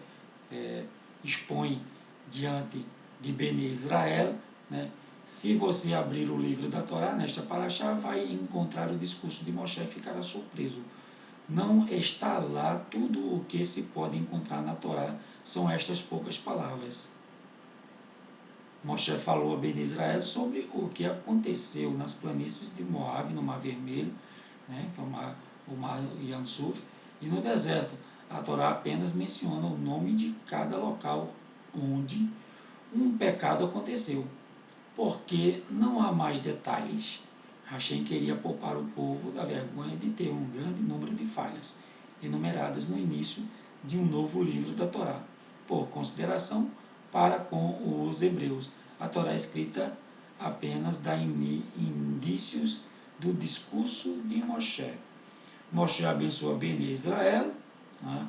expõe diante de Bene Israel, né? Se você abrir o livro da Torá, nesta paraxá, vai encontrar o discurso de Moshe e ficará surpreso. Não está lá tudo o que se pode encontrar na Torá, são estas poucas palavras. Moshe falou a Bene Israel sobre o que aconteceu nas planícies de Moabe, no Mar Vermelho, né, que é o Mar Yam Suf, e no deserto. A Torá apenas menciona o nome de cada local onde um pecado aconteceu, porque não há mais detalhes. Hashem queria poupar o povo da vergonha de ter um grande número de falhas, enumeradas no início de um novo livro da Torá, por consideração para com os hebreus. A Torá escrita apenas dá indícios do discurso de Moshe. Moshe abençoa Bene Israel, né?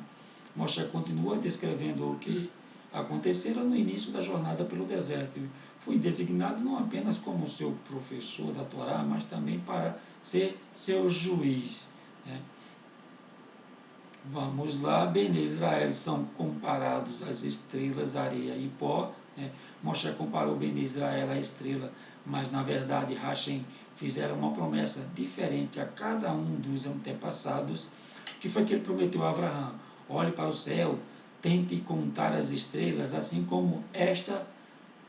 Moshe continua descrevendo o que acontecera no início da jornada pelo deserto. Fui designado não apenas como seu professor da Torá, mas também para ser seu juiz, né? Vamos lá, Bene Israel são comparados às estrelas, areia e pó, né? Moshe comparou Bene Israel à estrela, mas na verdade Hashem fizeram uma promessa diferente a cada um dos antepassados, que foi que ele prometeu a Abraão: olhe para o céu, tente contar as estrelas, assim como esta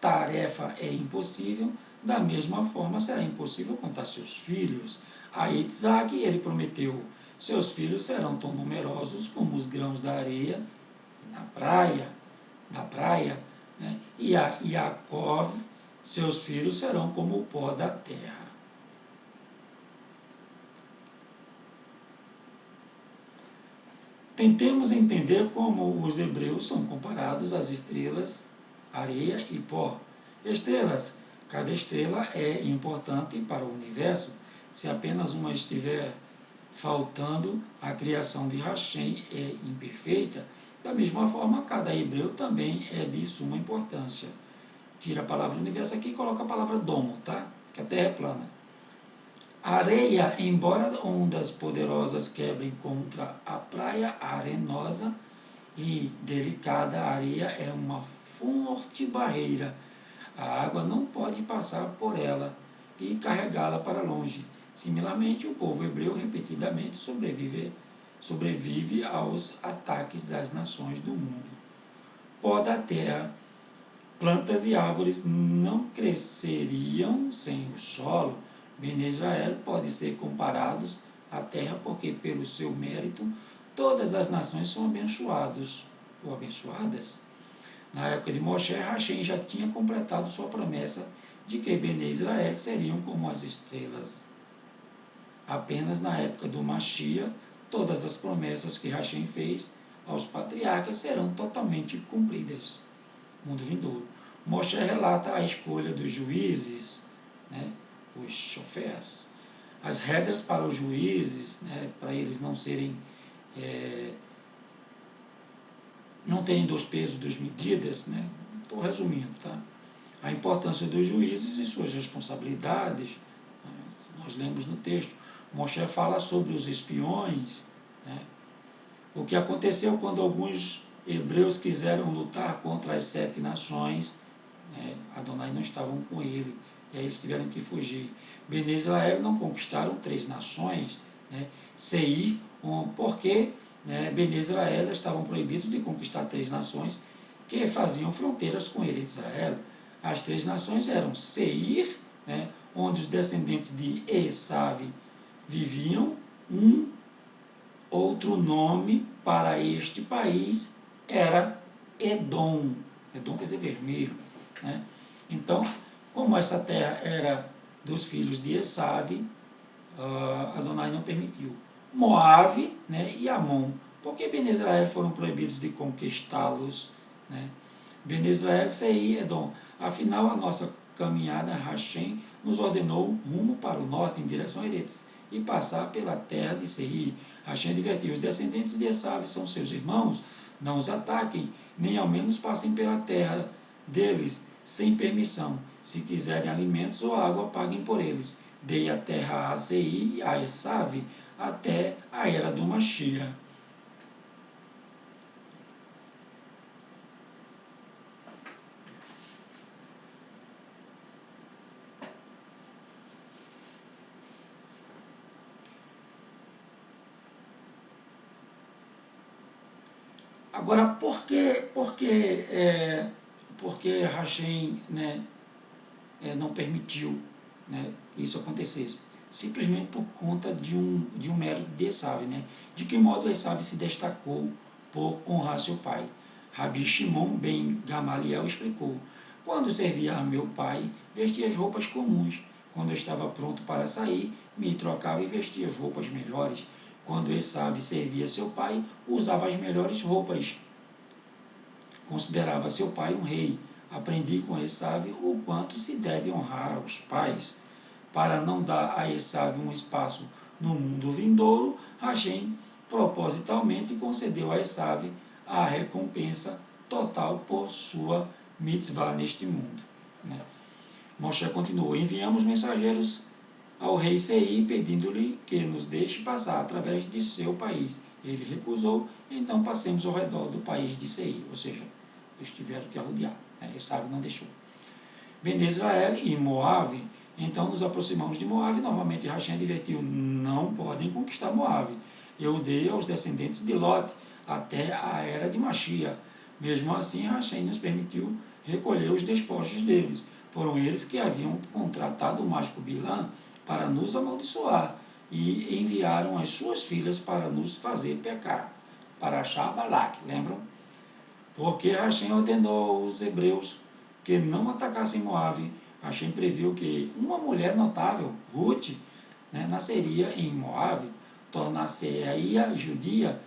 tarefa é impossível, da mesma forma será impossível contar seus filhos. A Isaac ele prometeu: seus filhos serão tão numerosos como os grãos da areia da praia, né? E a Yaakov, seus filhos serão como o pó da terra. Tentemos entender como os hebreus são comparados às estrelas, areia e pó. Estrelas. Cada estrela é importante para o universo. Se apenas uma estiver faltando, a criação de Hashem é imperfeita. Da mesma forma, cada hebreu também é de suma importância. Tira a palavra universo aqui e coloca a palavra domo, tá? Que a Terra é plana. A areia, embora ondas poderosas quebrem contra a praia arenosa e delicada, a areia é uma forte barreira. A água não pode passar por ela e carregá-la para longe. Similarmente, o povo hebreu repetidamente sobrevive aos ataques das nações do mundo. Pó da terra. Plantas e árvores não cresceriam sem o solo. Bene Israel pode ser comparados à terra porque, pelo seu mérito, todas as nações são abençoados ou abençoadas. Na época de Moshe, Hashem já tinha completado sua promessa de que Bene Israel seriam como as estrelas. Apenas na época do Mashiach, todas as promessas que Hashem fez aos patriarcas serão totalmente cumpridas. Mundo vindouro. Moshe relata a escolha dos juízes, né, os chofés, as regras para os juízes, né, para eles não serem, não terem dois pesos, duas medidas, né? Estou resumindo, tá? A importância dos juízes e suas responsabilidades, né, nós lemos no texto. Moshe fala sobre os espiões, né, o que aconteceu quando alguns hebreus quiseram lutar contra as 7 nações, né, Adonai não estavam com ele, e aí eles tiveram que fugir. Bene Israel não conquistaram 3 nações, né, Seir, porque, né, Bene Israel estavam proibidos de conquistar 3 nações que faziam fronteiras com ele, Israel. As 3 nações eram Seir, né, onde os descendentes de Esav viviam. Outro nome para este país era Edom. Edom quer dizer vermelho, né? Então, como essa terra era dos filhos de Esav, Adonai não permitiu. Moabe, né, e Amon. Por que Bene Israel foram proibidos de conquistá-los? Né? Bene Israel, Seir, Edom. Afinal, a nossa caminhada, Hashem, nos ordenou rumo para o norte, em direção a Eretz, e passar pela terra de Seir. Hashem advertiu: os descendentes de Esav são seus irmãos, não os ataquem, nem ao menos passem pela terra deles, sem permissão. Se quiserem alimentos ou água, paguem por eles. Dei a terra a Seir e a Esav até a era do Mashiach. Agora, por que Hashem, né, não permitiu, né, que isso acontecesse? Simplesmente por conta de um mérito de Esav, né? De que modo Esav se destacou por honrar seu pai. Rabi Shimon ben Gamaliel explicou: quando servia a meu pai, vestia as roupas comuns. Quando eu estava pronto para sair, me trocava e vestia as roupas melhores. Quando Esav servia seu pai, usava as melhores roupas. Considerava seu pai um rei. Aprendi com Esav o quanto se deve honrar aos pais. Para não dar a Esav um espaço no mundo vindouro, Hashem propositalmente concedeu a Esav a recompensa total por sua mitzvah neste mundo. Né? Moshe continuou: enviamos mensageiros ao rei Seir, pedindo-lhe que nos deixe passar através de seu país. Ele recusou, então passemos ao redor do país de Seir, ou seja, eles tiveram que arrodear. Né? Esav não deixou. Bene Israel e Moabe. Então nos aproximamos de Moabe. Novamente Hashem advertiu: não podem conquistar Moabe. Eu dei aos descendentes de Lot até a era de Mashiach. Mesmo assim, Hashem nos permitiu recolher os despojos deles. Foram eles que haviam contratado o mágico Bilã para nos amaldiçoar e enviaram as suas filhas para nos fazer pecar. Para achar Balac, lembram? Porque Hashem ordenou aos hebreus que não atacassem Moabe. Hashem previu que uma mulher notável, Ruth, né, nasceria em Moabe, tornar-se-ia judia,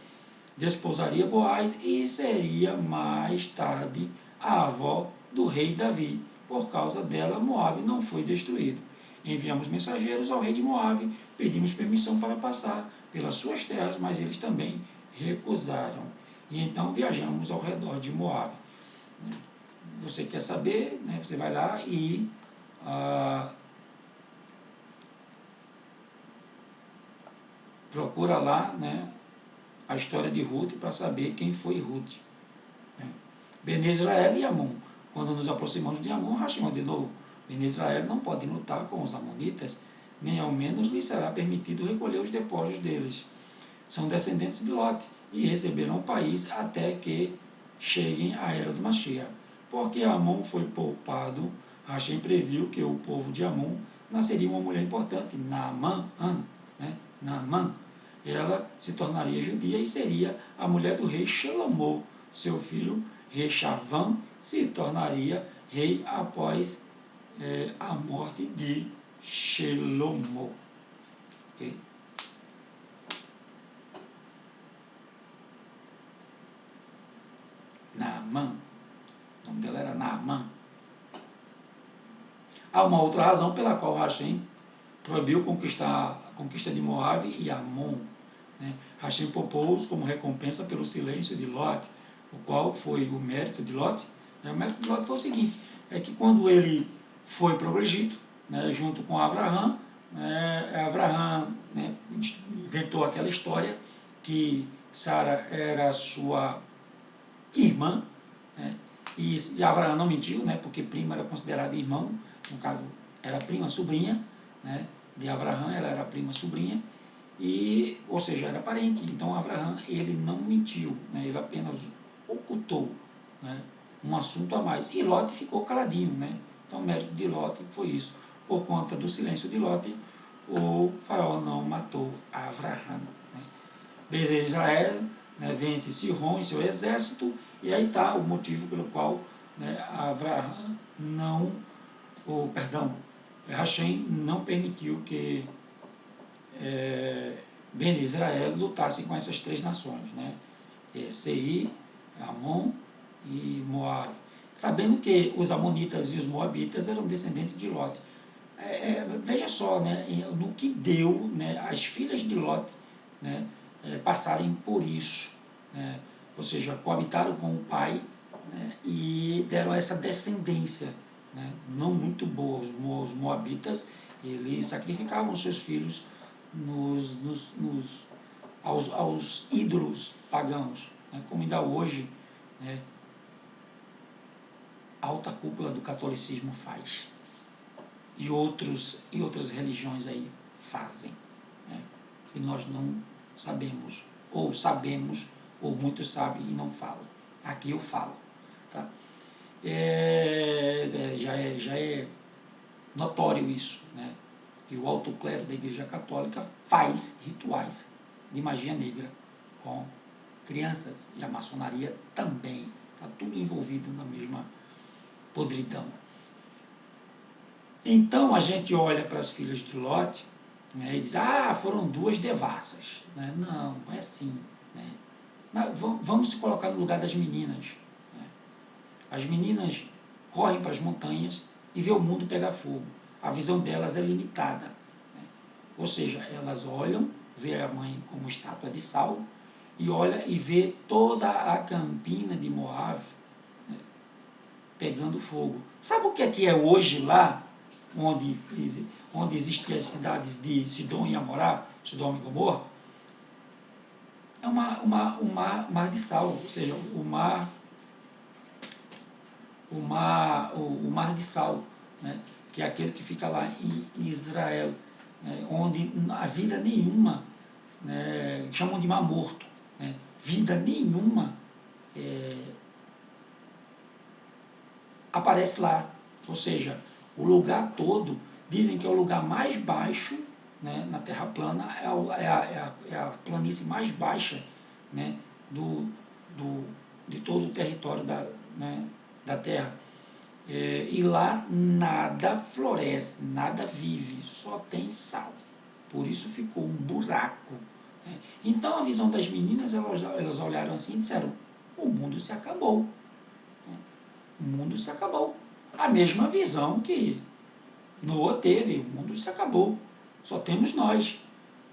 desposaria Boaz e seria mais tarde a avó do rei Davi. Por causa dela, Moabe não foi destruído. Enviamos mensageiros ao rei de Moabe, pedimos permissão para passar pelas suas terras, mas eles também recusaram. E então viajamos ao redor de Moabe. Você quer saber, né, você vai lá e procura lá, né, a história de Ruth para saber quem foi Ruth. Bene Israel e Amon. Quando nos aproximamos de Amon, Hashem ordenou: Bene Israel não podem lutar com os amonitas, nem ao menos lhes será permitido recolher os despojos deles. São descendentes de Lot e receberão o país até que cheguem à era do Mashiach. Porque Amon foi poupado, Hashem previu que o povo de Amon nasceria uma mulher importante, Naamã, né? Naamã. Ela se tornaria judia e seria a mulher do rei Shelomó. Seu filho Rechavam se tornaria rei após a morte de Shelomo. Okay? Naamã, o nome dela era Naamã. Há uma outra razão pela qual Hashem proibiu a conquista de Moabe e Amon. Né? Hashem propôs como recompensa pelo silêncio de Lot, o qual foi o mérito de Lot. Né? O mérito de Lot foi o seguinte, é que quando ele foi para o Egito, né, junto com Abraão, né, inventou aquela história que Sara era sua irmã, né, e Abraão não mentiu, né, porque prima era considerada irmão, no caso era prima sobrinha, né, de Abraão, ela era prima sobrinha, e, ou seja, era parente. Então Abraão, ele não mentiu, né, ele apenas ocultou, né, um assunto a mais, e Lot ficou caladinho, né. Então o mérito de Lot foi isso. Por conta do silêncio de Lot, o faraó não matou Abraão. Né. Beleza, Israel, né, vence Sihon e seu exército, e aí está o motivo pelo qual, né, Abraão não, Hashem não permitiu que Ben Israel lutassem com essas três nações, né, Seir, Amon e Moab, sabendo que os amonitas e os moabitas eram descendentes de Lot. Veja só, né, no que deu, né, as filhas de Lot, né, passarem por isso, né, ou seja, coabitaram com o pai, né, e deram essa descendência, né, não muito boa. Os moabitas, eles sacrificavam seus filhos aos ídolos pagãos, né, como ainda hoje, né, a alta cúpula do catolicismo faz. E outras religiões aí fazem, né? E nós não sabemos, ou muitos sabem e não falam. Aqui eu falo. Tá? Já é notório isso, né? Que o alto clero da Igreja Católica faz rituais de magia negra com crianças, e a maçonaria também. Está tudo envolvido na mesma podridão. Então a gente olha para as filhas de Lot, né, e diz, foram duas devassas. Né? Não é assim. Né? Vamos se colocar no lugar das meninas. Né? As meninas correm para as montanhas e vê o mundo pegar fogo. A visão delas é limitada. Né? Ou seja, elas olham, vê a mãe como estátua de sal, e olha e vê toda a campina de Moab, né, pegando fogo. Sabe o que é hoje lá? Onde existem as cidades de Sidom e Amorá, Sidom e Gomorra, é um mar de sal, ou seja, o mar de sal, né, que é aquele que fica lá em Israel, né, onde a vida nenhuma, né, chamam de mar morto, né, vida nenhuma aparece lá, ou seja, o lugar todo, dizem que é o lugar mais baixo, né, na Terra plana, é a planície mais baixa, né, de todo o território da Terra. E lá nada floresce, nada vive, só tem sal. Por isso ficou um buraco. Né? Então a visão das meninas, elas olharam assim e disseram, o mundo se acabou. Né? O mundo se acabou. A mesma visão que Noa teve, o mundo se acabou, só temos nós.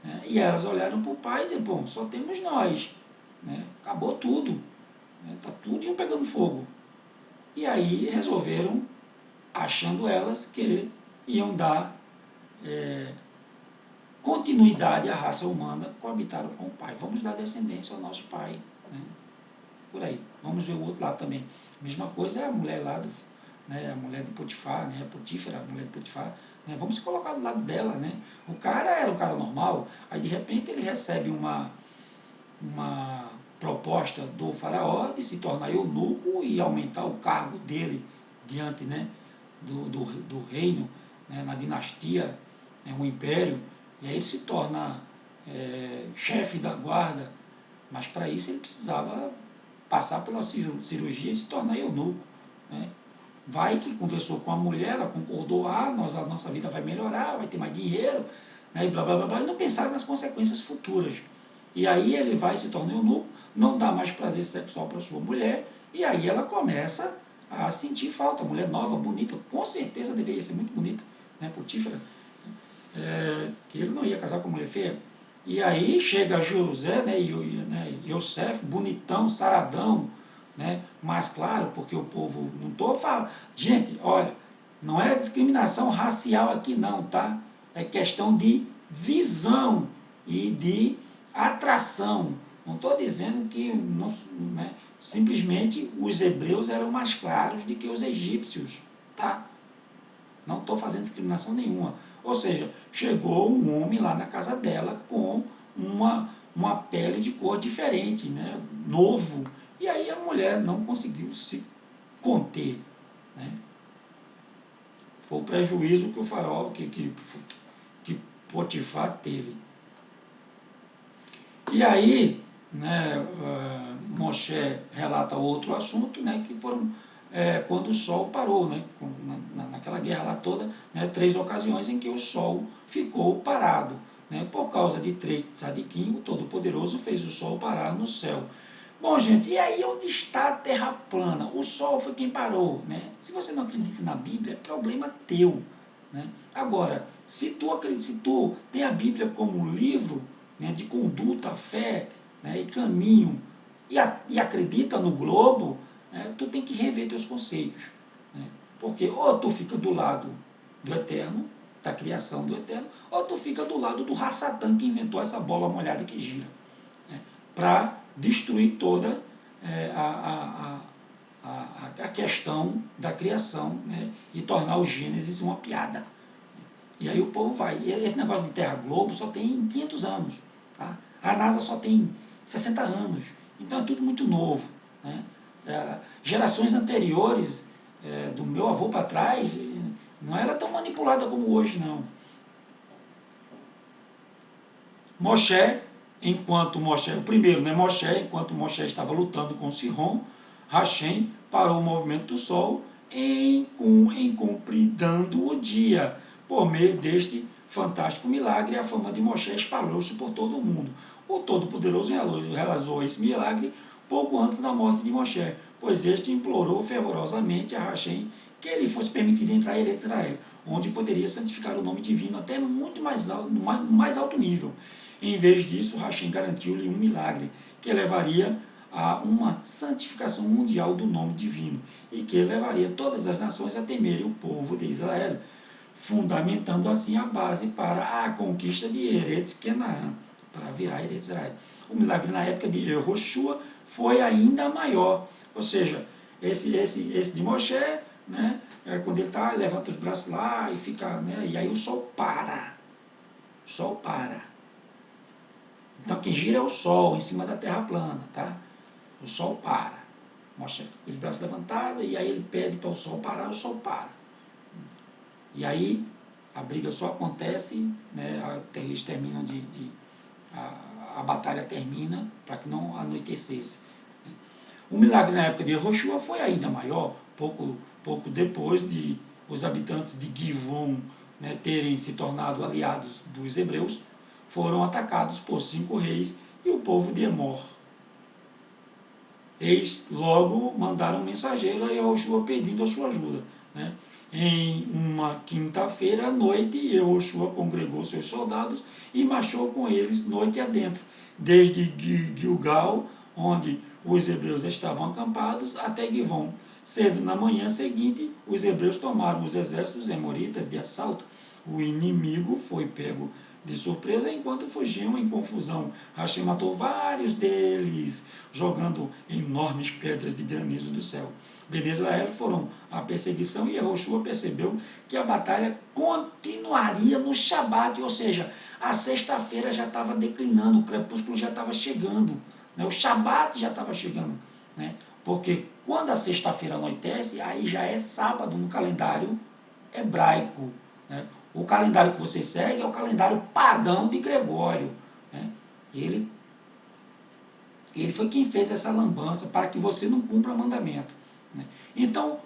Né? E elas olharam para o pai e disseram, bom, só temos nós. Né? Acabou tudo. Está tudo indo pegando fogo. E aí resolveram, achando elas que iam dar continuidade à raça humana, coabitaram com o pai. Vamos dar descendência ao nosso pai. Né? Por aí. Vamos ver o outro lado também. A mesma coisa é a mulher lá, a mulher de Potifar, né? Potífera, a mulher de Potifar. Né? Vamos se colocar do lado dela. Né? O cara era um cara normal, aí de repente ele recebe uma proposta do faraó de se tornar eunuco e aumentar o cargo dele diante, né, do reino, né, na dinastia, né, um império, e aí ele se torna chefe da guarda, mas para isso ele precisava passar pela cirurgia e se tornar eunuco, né? Vai que conversou com a mulher, ela concordou, a nossa vida vai melhorar, vai ter mais dinheiro, né? E blá blá blá blá, e não pensaram nas consequências futuras. E aí ele vai se tornar eunuco, não dá mais prazer sexual para sua mulher, e aí ela começa a sentir falta. Mulher nova, bonita, com certeza deveria ser muito bonita, né? Potífera, que ele não ia casar com mulher feia. E aí chega José, né, Yosef, bonitão, saradão, né, mas claro, porque o povo, não estou falando, gente, olha, não é discriminação racial aqui não, tá? É questão de visão e de atração. Não estou dizendo que não, né, simplesmente os hebreus eram mais claros do que os egípcios, tá? Não estou fazendo discriminação nenhuma. Ou seja, chegou um homem lá na casa dela com uma pele de cor diferente, né? Novo. E aí a mulher não conseguiu se conter, né? Foi o prejuízo que o faraó, que Potifar teve. E aí, né, Moshe relata outro assunto, né, que foram quando o sol parou, né, naquela guerra lá toda, né, 3 ocasiões em que o sol ficou parado, né, por causa de 3 tzadikim, o Todo-Poderoso fez o sol parar no céu. Bom, gente, e aí onde está a terra plana? O sol foi quem parou, né? Se você não acredita na Bíblia, é problema teu, né? Agora, se tu tem a Bíblia como livro, né, de conduta, fé, né, e caminho, e acredita no globo, né, tu tem que rever teus conceitos, né? Porque ou tu fica do lado do eterno, da criação do eterno, ou tu fica do lado do Rassatã que inventou essa bola molhada que gira, né, para destruir toda a questão da criação, né, e tornar o Gênesis uma piada. E aí o povo vai. E esse negócio de Terra Globo só tem 500 anos. Tá? A NASA só tem 60 anos. Então é tudo muito novo. Né? Gerações anteriores, do meu avô para trás, não era tão manipulada como hoje, não. Moshe, o primeiro, né, Moshe, enquanto Moshe estava lutando com Sihon, Hashem parou o movimento do sol em compridando o dia. Por meio deste fantástico milagre, a fama de Moshe espalhou-se por todo o mundo. O Todo-Poderoso realizou esse milagre pouco antes da morte de Moshe, pois este implorou fervorosamente a Hashem que ele fosse permitido entrar em Eretz Israel, onde poderia santificar o nome divino até muito mais alto, no mais alto nível. Em vez disso, Hashem garantiu-lhe um milagre que levaria a uma santificação mundial do nome divino e que levaria todas as nações a temerem o povo de Israel, fundamentando assim a base para a conquista de Eretz Canaã, para virar Eretz Israel. O milagre na época de Yehoshua foi ainda maior, ou seja, esse de Moshe, né, quando ele tá, levanta os braços lá e fica, né, e aí o sol para. O sol para. Então quem gira é o sol em cima da terra plana, tá? O sol para. Mostra os braços levantados e aí ele pede para o sol parar, o sol para. E aí a briga só acontece, né, eles terminam a batalha termina para que não anoitecesse. O milagre na época de Yehoshua foi ainda maior, pouco depois de os habitantes de Givon, né, terem se tornado aliados dos hebreus, foram atacados por 5 reis e o povo de Emor. Eles logo mandaram um mensageiro a Yehoshua pedindo a sua ajuda. Né? Em uma quinta-feira à noite, Yehoshua congregou seus soldados e marchou com eles noite adentro, desde Gilgal, onde os hebreus estavam acampados, até Givon. Cedo na manhã seguinte, os hebreus tomaram os exércitos emoritas de assalto. O inimigo foi pego de surpresa enquanto fugiam em confusão. Hashem matou vários deles, jogando enormes pedras de granizo do céu. Bene Israel foram à perseguição e Yehoshua percebeu que a batalha continuaria no Shabat, ou seja, a sexta-feira já estava declinando, o crepúsculo já estava chegando, né? O Shabat já estava chegando, né? Porque quando a sexta-feira anoitece, aí já é sábado no calendário hebraico, né? O calendário que você segue é o calendário pagão de Gregório, né? Ele Ele foi quem fez essa lambança para que você não cumpra mandamento. Né? Então,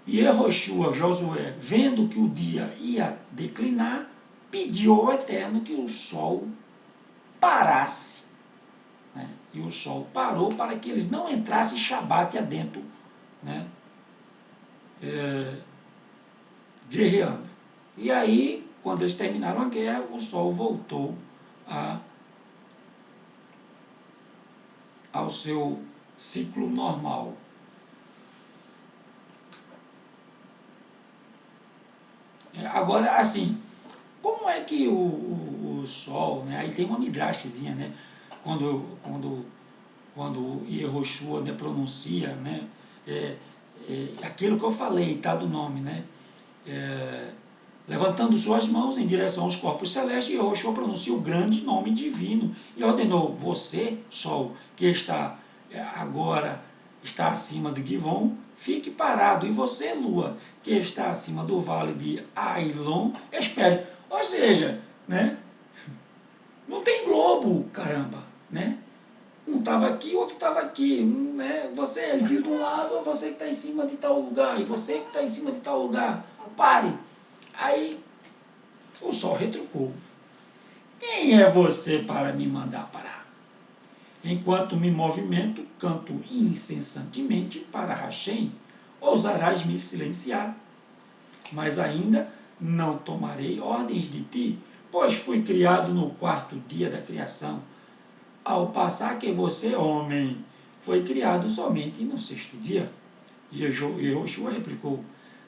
Yehoshua, Josué, vendo que o dia ia declinar, pediu ao Eterno que o sol parasse. Né? E o sol parou para que eles não entrassem Shabat adentro, né? Guerreando. E aí, quando eles terminaram a guerra, o sol voltou ao seu ciclo normal. Agora, assim, como é que o sol, né? Aí tem uma midrashzinha, né? Quando Yehoshua, né, pronuncia, né? Aquilo que eu falei, tá, do nome, né? Levantando suas mãos em direção aos corpos celestes, Yehoshua pronuncia o grande nome divino e ordenou: você, sol, que agora está acima de Givon, fique parado, e você, lua, que está acima do vale de Ailon, espere. Ou seja, né, não tem globo, caramba, né? Um estava aqui, o outro estava aqui, né? Você viu de um lado, ou você que está em cima de tal lugar, e você que está em cima de tal lugar, pare. Aí o sol retrucou: quem é você para me mandar parar? Enquanto me movimento, canto incessantemente para Hashem, ousarás me silenciar. Mas ainda não tomarei ordens de ti, pois fui criado no quarto dia da criação, ao passar que você, homem, foi criado somente no sexto dia. E Yehoshua replicou: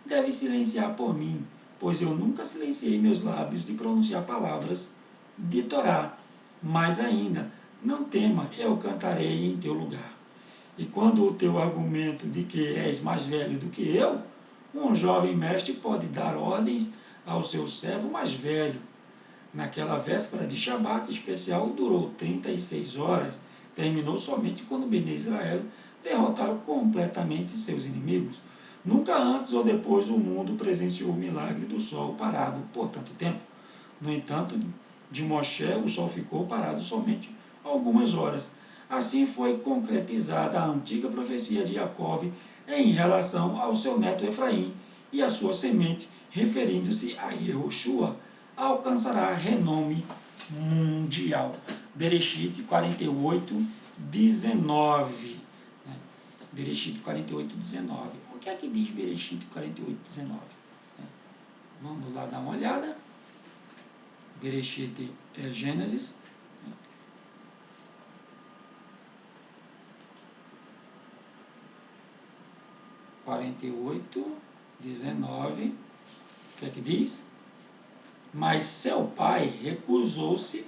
deve silenciar por mim, pois eu nunca silenciei meus lábios de pronunciar palavras de Torá. Mas ainda, não tema, eu cantarei em teu lugar. E quando o teu argumento de que és mais velho do que eu, um jovem mestre pode dar ordens ao seu servo mais velho. Naquela véspera de Shabat especial durou 36 horas, terminou somente quando Bnei Israel derrotaram completamente seus inimigos. Nunca antes ou depois o mundo presenciou o milagre do sol parado por tanto tempo. No entanto, de Moshe o sol ficou parado somente algumas horas. Assim foi concretizada a antiga profecia de Jacó em relação ao seu neto Efraim e a sua semente, referindo-se a Yehoshua, alcançará renome mundial. Bereshit 48, 19. Bereshit 48, 19. O que é que diz Bereshit 48, 19? Vamos lá dar uma olhada. Bereshit é Gênesis. 48, 19. O que é que diz? Mas seu pai recusou-se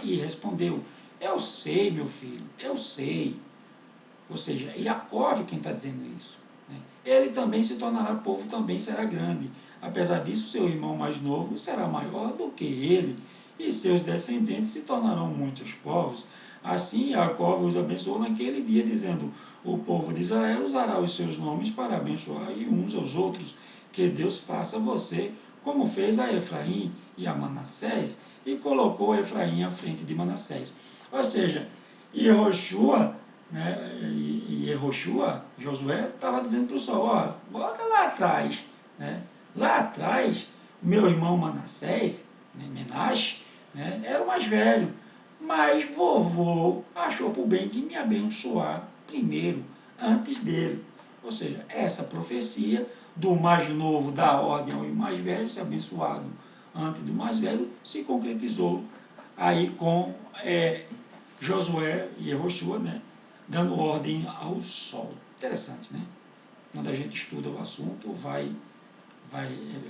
e respondeu: eu sei, meu filho, eu sei. Ou seja, Jacó quem está dizendo isso. Né? Ele também se tornará povo, também será grande. Apesar disso, seu irmão mais novo será maior do que ele, e seus descendentes se tornarão muitos povos. Assim, Jacó os abençoou naquele dia, dizendo: o povo de Israel usará os seus nomes para abençoar uns aos outros. Que Deus faça você como fez a Efraim e a Manassés, e colocou Efraim à frente de Manassés. Ou seja, Yehoshua, né, e Yehoshua, Josué, estava dizendo para o sol: ó, bota lá atrás. Né? Lá atrás, o meu irmão Manassés, né, Menashe, né, era o mais velho, mas vovô achou por bem de me abençoar primeiro, antes dele. Ou seja, essa profecia do mais novo dar ordem ao mais velho, ser abençoado antes do mais velho, se concretizou aí com Josué e Yehoshua, né, dando ordem ao sol. Interessante, né? Quando a gente estuda o assunto,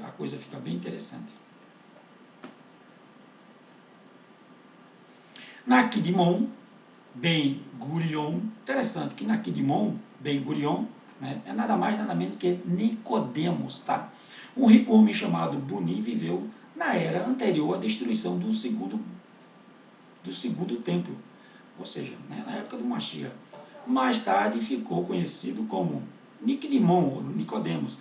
a coisa fica bem interessante. Nakidimon, Ben Gurion, interessante que Nakidimon, Ben Gurion, né, é nada mais nada menos que Nicodemos, tá? Um rico homem chamado Buni viveu na era anterior à destruição do segundo templo, ou seja, né, na época do Mashiach. Mais tarde ficou conhecido como Nicodimon, ou Nicodemos,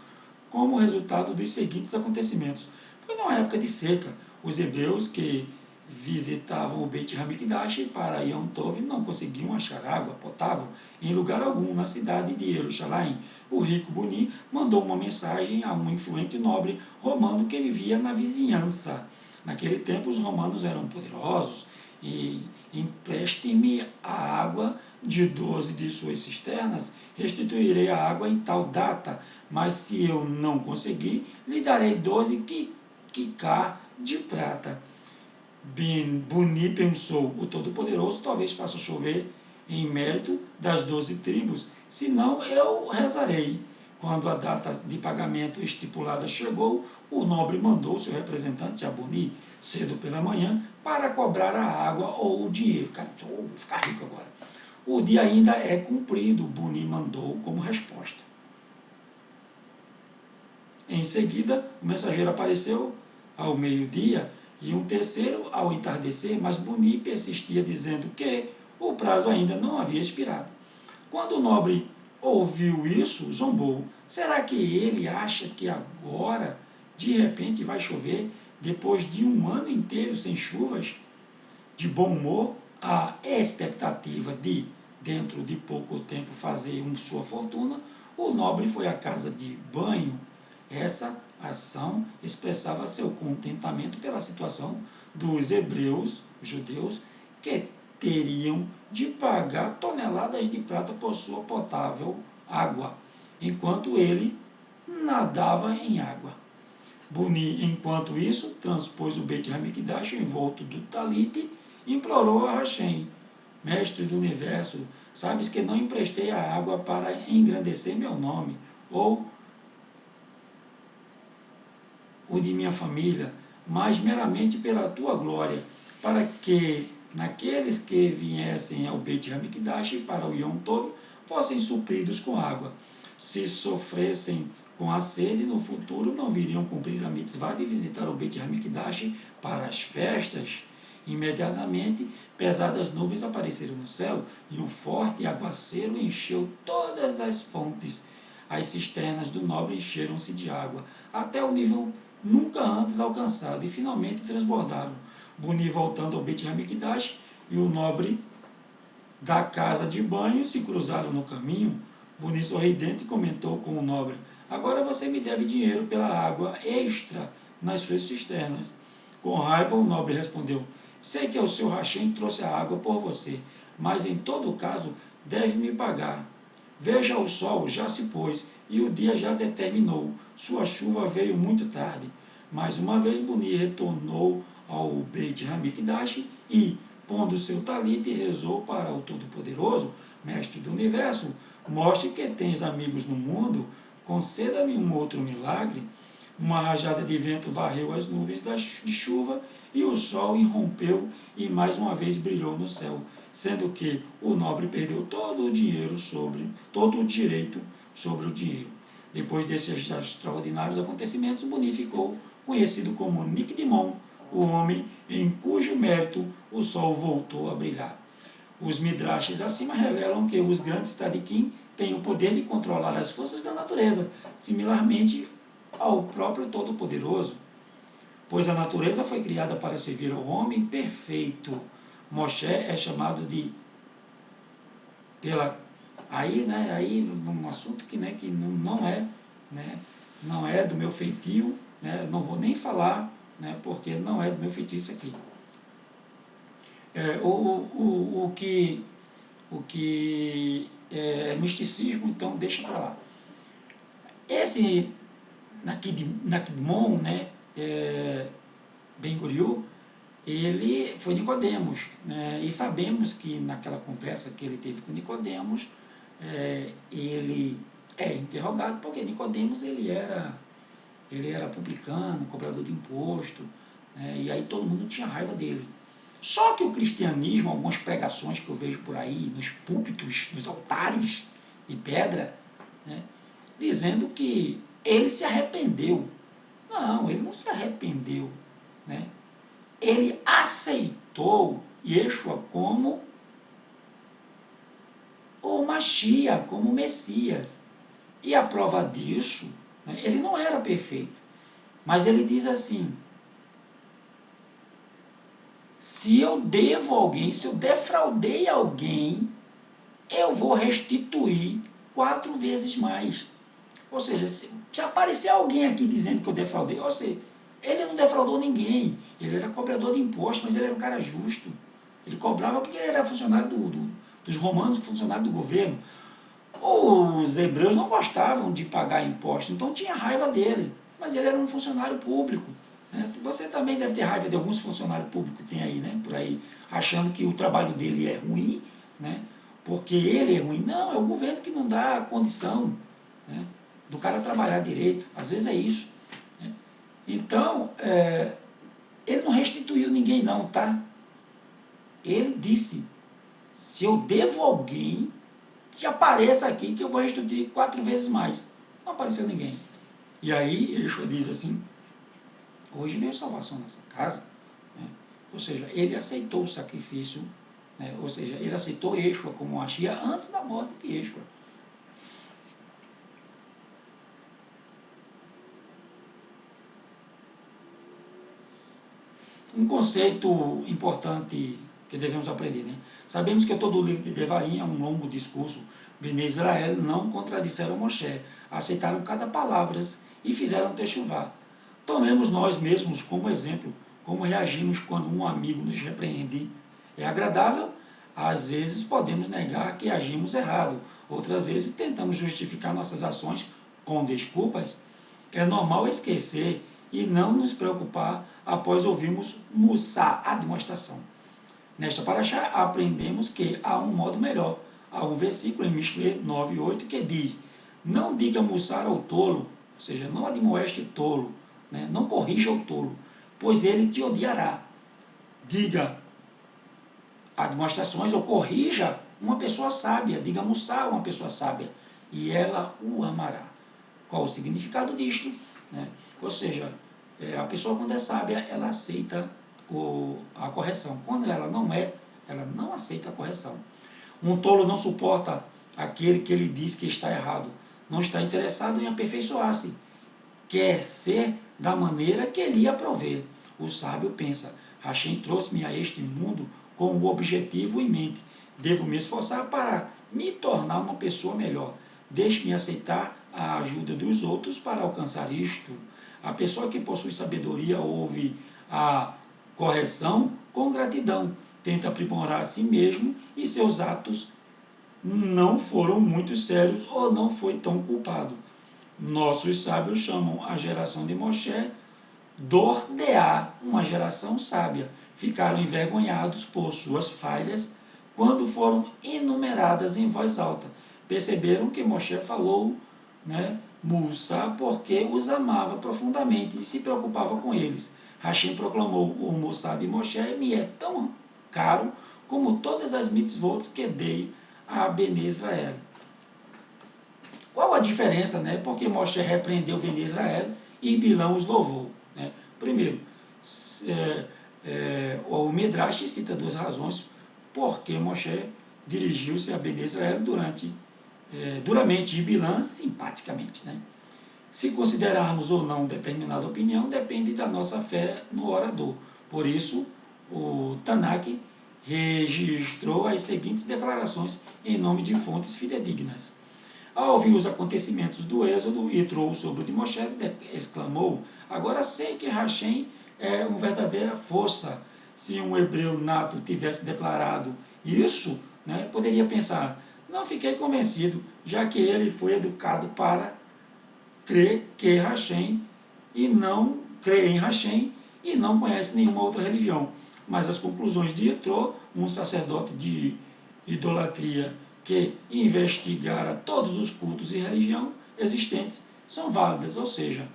como resultado dos seguintes acontecimentos. Foi numa época de seca, os hebreus que visitavam o Beit Hamikdash para Yom Tov não conseguiam achar água potável em lugar algum na cidade de Jerusalém. O rico Buni mandou uma mensagem a um influente nobre romano que vivia na vizinhança. Naquele tempo os romanos eram poderosos e empreste-me a água de 12 de suas cisternas, restituirei a água em tal data, mas se eu não conseguir, lhe darei 12 quicar de prata. Buni pensou, o Todo-Poderoso talvez faça chover em mérito das 12 tribos, senão eu rezarei. Quando a data de pagamento estipulada chegou, o nobre mandou seu representante a Buni, cedo pela manhã, para cobrar a água ou o dinheiro. Cara, vou ficar rico agora. O dia ainda é cumprido, Buni mandou como resposta. Em seguida, o mensageiro apareceu ao meio-dia e um terceiro ao entardecer, mas Buni persistia dizendo que o prazo ainda não havia expirado. Quando o nobre ouviu isso, zombou. Será que ele acha que agora, de repente, vai chover, depois de um ano inteiro sem chuvas? De bom humor, a expectativa de, dentro de pouco tempo, fazer sua fortuna, o nobre foi à casa de banho. Essa ação expressava seu contentamento pela situação dos hebreus, judeus, que teriam de pagar toneladas de prata por sua potável água, enquanto ele nadava em água. Buni, enquanto isso, transpôs o Beit Hamikdash envolto do talite e implorou a Hashem, mestre do universo, sabes que não emprestei a água para engrandecer meu nome, ou o de minha família, mas meramente pela tua glória, para que naqueles que viessem ao Beit Hamikdash para o Yom Tov fossem supridos com água. Se sofressem com a sede, no futuro não viriam cumprir a mitzvah de visitar o Beit Hamikdash para as festas. Imediatamente, pesadas nuvens apareceram no céu e um forte aguaceiro encheu todas as fontes. As cisternas do nobre encheram-se de água, até o nível nunca antes alcançado, e finalmente transbordaram. Buni voltando ao Beit Hamikdash e o nobre da casa de banho se cruzaram no caminho. Buni sorridente comentou com o nobre, agora você me deve dinheiro pela água extra nas suas cisternas. Com raiva o nobre respondeu, sei que o seu Hashem trouxe a água por você, mas em todo caso deve me pagar. Veja, o sol já se pôs e o dia já determinou. Sua chuva veio muito tarde. Mais uma vez Buni retornou ao Beit Hamikdash e, pondo seu talite, rezou para o Todo-Poderoso, mestre do universo, mostre que tens amigos no mundo, conceda-me um outro milagre. Uma rajada de vento varreu as nuvens de chuva e o sol irrompeu e mais uma vez brilhou no céu, sendo que o nobre perdeu todo o direito sobre o dinheiro. Depois desses extraordinários acontecimentos, Buni ficou conhecido como Nicdimon, o homem em cujo mérito o sol voltou a brilhar. Os midrashes acima revelam que os grandes tzadikim têm o poder de controlar as forças da natureza, similarmente ao próprio Todo-Poderoso, pois a natureza foi criada para servir ao homem perfeito. Moshe é chamado de aí um assunto que não é do meu feitio, né, não vou nem falar, né, porque não é do meu feitio isso aqui. O que é misticismo, então deixa para lá. Esse Nakidmon, né, Ben Gurion, ele foi Nicodemos, né, e sabemos que naquela conversa que ele teve com Nicodemos, ele é interrogado porque Nicodemos ele era publicano, cobrador de imposto, né, e aí todo mundo tinha raiva dele. Só que o cristianismo, algumas pregações que eu vejo por aí, nos púlpitos, nos altares de pedra, né, dizendo que ele se arrependeu. Não, ele não se arrependeu, né? Ele aceitou Yeshua como o Mashiach, como o Messias. E a prova disso, né, ele não era perfeito, mas ele diz assim, se eu devo a alguém, se eu defraudei alguém, eu vou restituir 4 vezes mais. Ou seja, se aparecer alguém aqui dizendo que eu defraudei, ou seja, ele não defraudou ninguém, ele era cobrador de impostos, mas ele era um cara justo. Ele cobrava porque ele era funcionário dos romanos, funcionário do governo. Os hebreus não gostavam de pagar impostos, então tinha raiva dele, mas ele era um funcionário público. Né? Você também deve ter raiva de alguns funcionários públicos que tem aí, né? Por aí, achando que o trabalho dele é ruim, né? Porque ele é ruim. Não, é o governo que não dá condição, né, do cara trabalhar direito. Às vezes é isso. Né? Então, ele não restituiu ninguém não, tá? Ele disse, se eu devo alguém, que apareça aqui que eu vou restituir 4 vezes mais. Não apareceu ninguém. E aí, Yeshua diz assim, hoje veio salvação nessa casa. Né? Ou seja, ele aceitou o sacrifício, né? Ou seja, ele aceitou Yeshua como Mashiach antes da morte de Yeshua. Um conceito importante que devemos aprender, né? Sabemos que todo o livro de Devarim é um longo discurso. Bnei Israel não contradisseram Moshe, aceitaram cada palavra e fizeram techuvá. Tomemos nós mesmos como exemplo, como reagimos quando um amigo nos repreende. É agradável? Às vezes podemos negar que agimos errado, outras vezes tentamos justificar nossas ações com desculpas. É normal esquecer e não nos preocupar após ouvirmos Mussá, a demonstração. Nesta paraxá aprendemos que há um modo melhor. Há um versículo em Mishlei 9:8 que diz, não diga Mussar ao tolo, ou seja, não admoeste tolo, né? Não corrija o tolo, pois ele te odiará. Diga admoestações ou corrija uma pessoa sábia, diga Mussar a uma pessoa sábia, e ela o amará. Qual o significado disto? Né? Ou seja, a pessoa quando é sábia, ela aceita a correção. Quando ela não é, ela não aceita a correção. Um tolo não suporta aquele que ele diz que está errado. Não está interessado em aperfeiçoar-se. Quer ser da maneira que ele aprover. O sábio pensa, Hashem trouxe-me a este mundo com o objetivo em mente. Devo me esforçar para me tornar uma pessoa melhor. Deixe-me aceitar a ajuda dos outros para alcançar isto. A pessoa que possui sabedoria ouve a correção com gratidão, tenta aprimorar a si mesmo e seus atos não foram muito sérios ou não foi tão culpado. Nossos sábios chamam a geração de Moshe Dordeá, uma geração sábia. Ficaram envergonhados por suas falhas quando foram enumeradas em voz alta. Perceberam que Moshe falou, né, Mussá, porque os amava profundamente e se preocupava com eles. Hashem proclamou, o Mussá de Moshe me é tão caro como todas as mitzvot que dei a Bnei Israel. Qual a diferença, né? Porque Moshe repreendeu Bnei Israel e Bilão os louvou. Né? Primeiro, o Midrash cita 2 razões porque Moshe dirigiu-se a Bnei Israel duramente e Bilã simpaticamente. Né? Se considerarmos ou não determinada opinião, depende da nossa fé no orador. Por isso, o Tanakh registrou as seguintes declarações em nome de fontes fidedignas. Ao ouvir os acontecimentos do Êxodo, Yitro, sobre o de Moshe, exclamou, agora sei que Hashem é uma verdadeira força. Se um hebreu nato tivesse declarado isso, né, poderia pensar, não fiquei convencido, já que ele foi educado para crer que Hashem e não crê em Hashem e não conhece nenhuma outra religião. Mas as conclusões de Yitro, um sacerdote de idolatria que investigara todos os cultos e religião existentes, são válidas. Ou seja,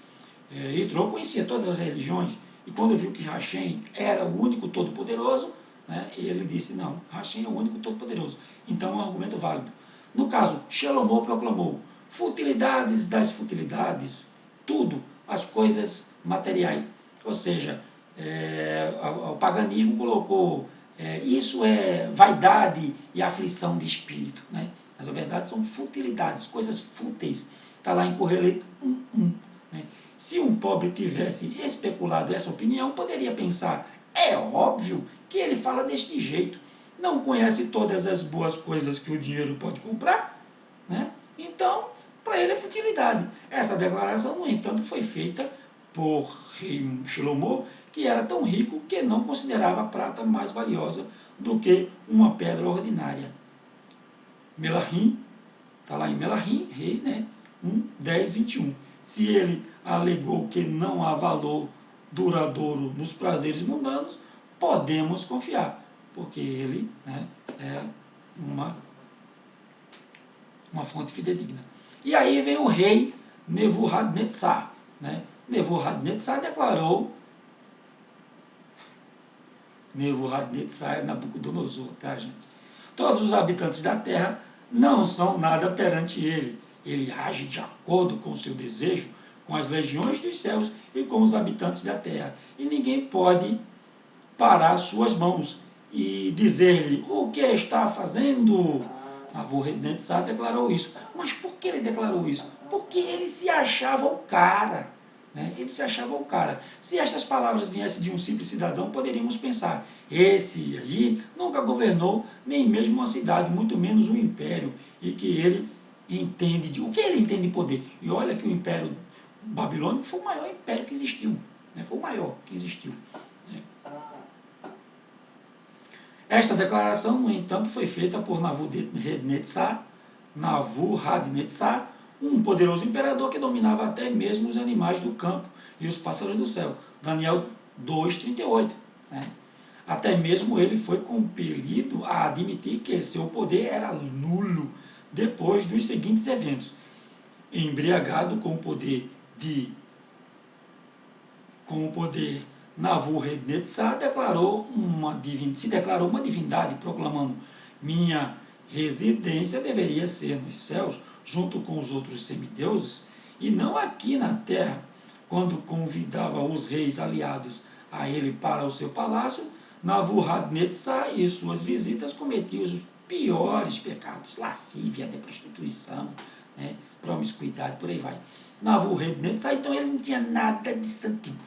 Yitro conhecia todas as religiões e quando viu que Hashem era o único todo-poderoso, né, ele disse, não, Hashem é o único todo-poderoso. Então é um argumento válido. No caso, Shelomó proclamou, futilidades das futilidades, tudo, as coisas materiais. Ou seja, o paganismo colocou, isso é vaidade e aflição de espírito. Né? Mas a verdade são futilidades, coisas fúteis. Está lá em Correleito 1:1. Né? Se um pobre tivesse especulado essa opinião, poderia pensar, é óbvio que ele fala deste jeito. Não conhece todas as boas coisas que o dinheiro pode comprar, né? Então, para ele é futilidade. Essa declaração, no entanto, foi feita por rei Shlomo, que era tão rico que não considerava a prata mais valiosa do que uma pedra ordinária. Melahim, está lá em Melahim, Reis, né? 10, 21. Se ele alegou que não há valor duradouro nos prazeres mundanos, podemos confiar, porque ele, né, é uma fonte fidedigna. E aí vem o rei Nebuchadnezzar. Né? Nebuchadnezzar declarou, Nebuchadnezzar é Nabucodonosor, tá, gente? Todos os habitantes da terra não são nada perante ele. Ele age de acordo com o seu desejo, com as legiões dos céus e com os habitantes da terra. E ninguém pode parar suas mãos e dizer-lhe o que está fazendo. Nabucodonosor declarou isso. Mas por que ele declarou isso? Porque ele se achava o cara. Né? Ele se achava o cara. Se estas palavras viessem de um simples cidadão, poderíamos pensar, esse aí nunca governou nem mesmo uma cidade, muito menos um império, e que ele entende, o que ele entende de poder. E olha que o Império Babilônico foi o maior império que existiu. Né? Foi o maior que existiu. Né? Esta declaração, no entanto, foi feita por Nabucodonosor, um poderoso imperador que dominava até mesmo os animais do campo e os pássaros do céu. Daniel 2,38. Né? Até mesmo ele foi compelido a admitir que seu poder era nulo depois dos seguintes eventos. Embriagado com o poder Nabucodonosor se declarou uma divindade, proclamando: minha residência deveria ser nos céus, junto com os outros semideuses, e não aqui na terra. Quando convidava os reis aliados a ele para o seu palácio, Nabucodonosor e suas visitas cometiam os piores pecados, lascívia, de prostituição, né, promiscuidade, por aí vai. Nabucodonosor, então ele não tinha nada de santinho,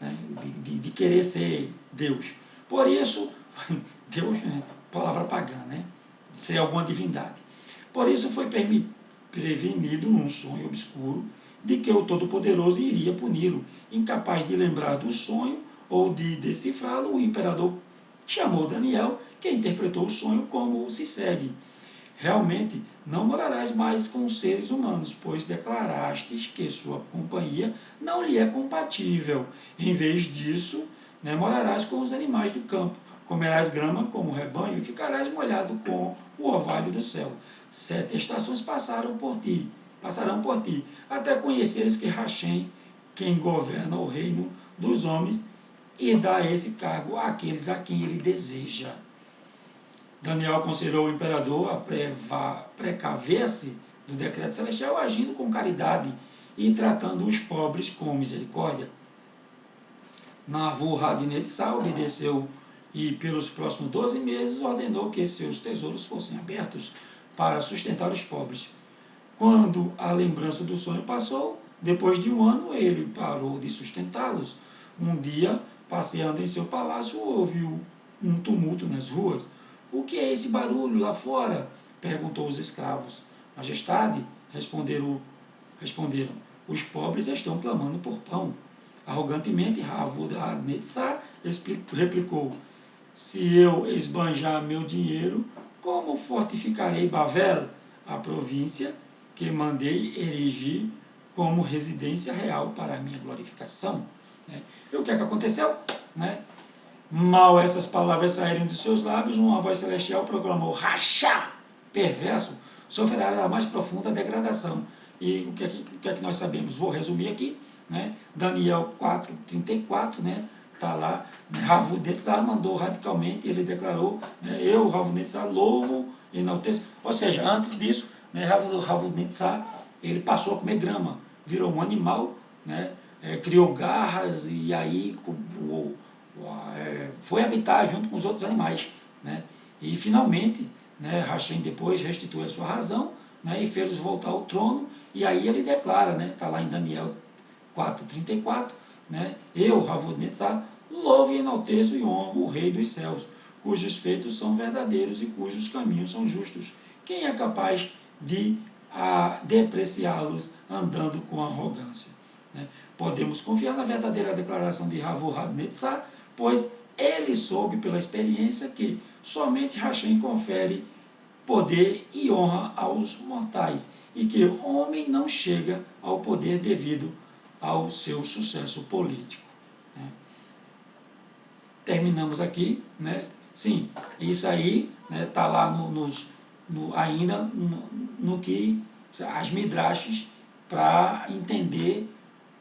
né, de querer ser Deus. Por isso, Deus, palavra pagã, né, ser alguma divindade. Por isso foi prevenido num sonho obscuro de que o Todo-Poderoso iria puni-lo. Incapaz de lembrar do sonho ou de decifrá-lo, o imperador chamou Daniel, que interpretou o sonho como se segue: realmente não morarás mais com os seres humanos, pois declarastes que sua companhia não lhe é compatível. Em vez disso, né, morarás com os animais do campo, comerás grama como rebanho e ficarás molhado com o orvalho do céu. 7 estações passarão por ti, até conheceres que Hashem, quem governa o reino dos homens, e dá esse cargo àqueles a quem ele deseja. Daniel aconselhou o imperador a precaver-se do decreto celestial, agindo com caridade e tratando os pobres com misericórdia. Nabucodonosor obedeceu e, pelos próximos 12 meses, ordenou que seus tesouros fossem abertos para sustentar os pobres. Quando a lembrança do sonho passou, depois de um ano, ele parou de sustentá-los. Um dia, passeando em seu palácio, ouviu um tumulto nas ruas. O que é esse barulho lá fora? Perguntou os escravos. Majestade, responderam, os pobres estão clamando por pão. Arrogantemente, Nabucodonosor replicou: se eu esbanjar meu dinheiro, como fortificarei Babel, a província que mandei erigir como residência real para a minha glorificação? E o que é que aconteceu? Mal essas palavras saíram dos seus lábios, uma voz celestial proclamou: Rachá, perverso, sofrerá a mais profunda degradação. E o que é que nós sabemos? Vou resumir aqui. Daniel 4,34, está lá, Nabucodonosor mandou radicalmente, ele declarou, eu, Nabucodonosor, louvo e enalteço. Ou seja, antes disso, Nabucodonosor, ele passou a comer grama, virou um animal, criou garras e aí foi habitar junto com os outros animais. E finalmente, Hashem depois restituiu a sua razão, e fez-los voltar ao trono, e aí ele declara, está lá em Daniel 4,34, eu, Nabucodonosor, louvo e enalteço e honro o Rei dos céus, cujos feitos são verdadeiros e cujos caminhos são justos. Quem é capaz de depreciá-los andando com arrogância? Né? Podemos confiar na verdadeira declaração de Nebuchadnezzar, pois ele soube pela experiência que somente Hashem confere poder e honra aos mortais, e que o homem não chega ao poder devido ao seu sucesso político. Né? Terminamos aqui, né? Sim, isso aí está, né, lá ainda no que as midrashes para entender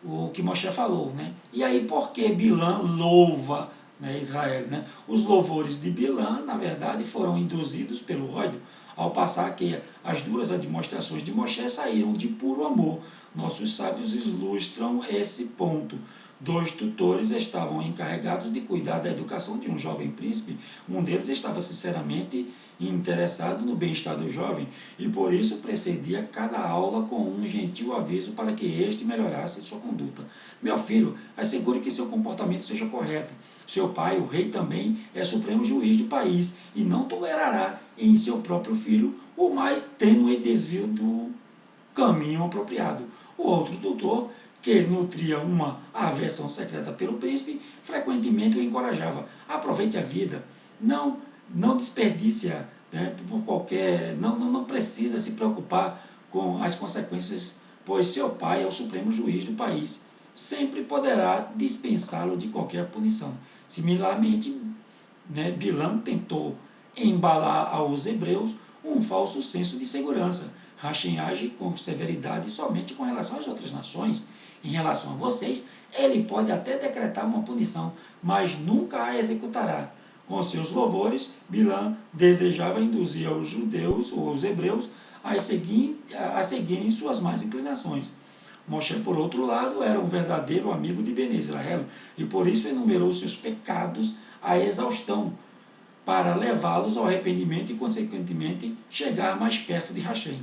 o que Moshe falou. Né? E aí por que Bilã louva, né, Israel? Né? Os louvores de Bilã, na verdade, foram induzidos pelo ódio, ao passar que as duras demonstrações de Moshe saíram de puro amor. Nossos sábios ilustram esse ponto. 2 tutores estavam encarregados de cuidar da educação de um jovem príncipe. Um deles estava sinceramente interessado no bem-estar do jovem e por isso precedia cada aula com um gentil aviso para que este melhorasse sua conduta. Meu filho, assegure que seu comportamento seja correto. Seu pai, o rei, também é supremo juiz do país e não tolerará em seu próprio filho o mais tênue desvio do caminho apropriado. O outro tutor, que nutria uma aversão secreta pelo príncipe, frequentemente o encorajava. Aproveite a vida, não desperdice-a, né, por qualquer. Não precisa se preocupar com as consequências, pois seu pai é o supremo juiz do país. Sempre poderá dispensá-lo de qualquer punição. Similarmente, né, Bilã tentou embalar aos hebreus um falso senso de segurança. Hashem age com severidade somente com relação às outras nações. Em relação a vocês, ele pode até decretar uma punição, mas nunca a executará. Com seus louvores, Bilã desejava induzir aos judeus ou aos hebreus a seguirem suas más inclinações. Moshe, por outro lado, era um verdadeiro amigo de Bene Israel e por isso enumerou seus pecados à exaustão, para levá-los ao arrependimento e, consequentemente, chegar mais perto de Hashem.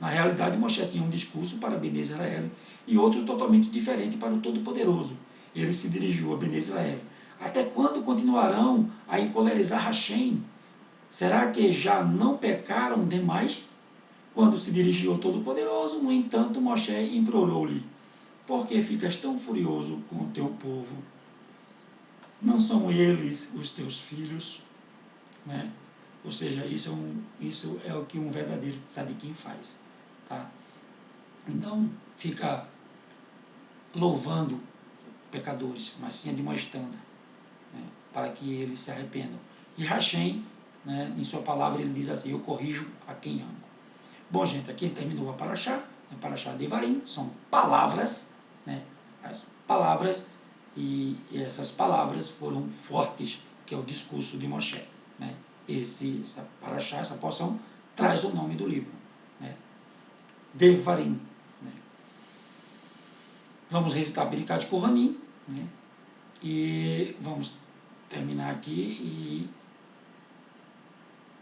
Na realidade, Moshe tinha um discurso para Bene Israel e outro totalmente diferente para o Todo-Poderoso. Ele se dirigiu a Bene Israel. Até quando continuarão a encolerizar Hashem? Será que já não pecaram demais? Quando se dirigiu ao Todo-Poderoso, no entanto, Moshe implorou-lhe: por que ficas tão furioso com o teu povo? Não são eles os teus filhos? Né? Ou seja, isso é o que um verdadeiro tzadikim faz. Tá? Não fica louvando pecadores, mas sim admoestando, né, para que eles se arrependam. E Hashem, né, em sua palavra, ele diz assim: eu corrijo a quem amo. Bom, gente, aqui terminou a Parashá. A Parashá de Devarim são palavras, né, as palavras, e essas palavras foram fortes, que é o discurso de Moshe. Né? Essa Parashá, essa porção, traz o nome do livro, né? Devarim. Né? Vamos recitar Birkat Kohanim, né? E vamos terminar aqui e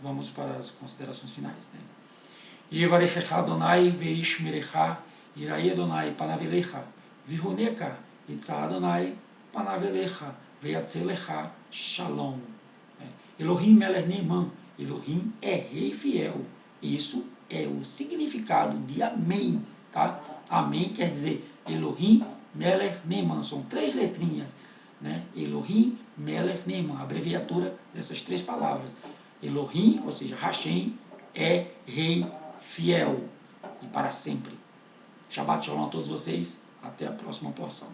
vamos para as considerações finais. Né? Yevarechecha Adonai veishmerecha, Yirei Adonai panavelecha, vihuneka, Yitzhak Adonai panavelecha, veyatzelecha shalom. Elohim Melech Neeman, Elohim é rei fiel. Isso é o significado de amém. Tá? Amém quer dizer Elohim Melech Neeman. São 3 letrinhas. Né? Elohim Melech Neeman, a abreviatura dessas 3 palavras. Elohim, ou seja, Hashem, é rei fiel e para sempre. Shabbat Shalom a todos vocês. Até a próxima porção.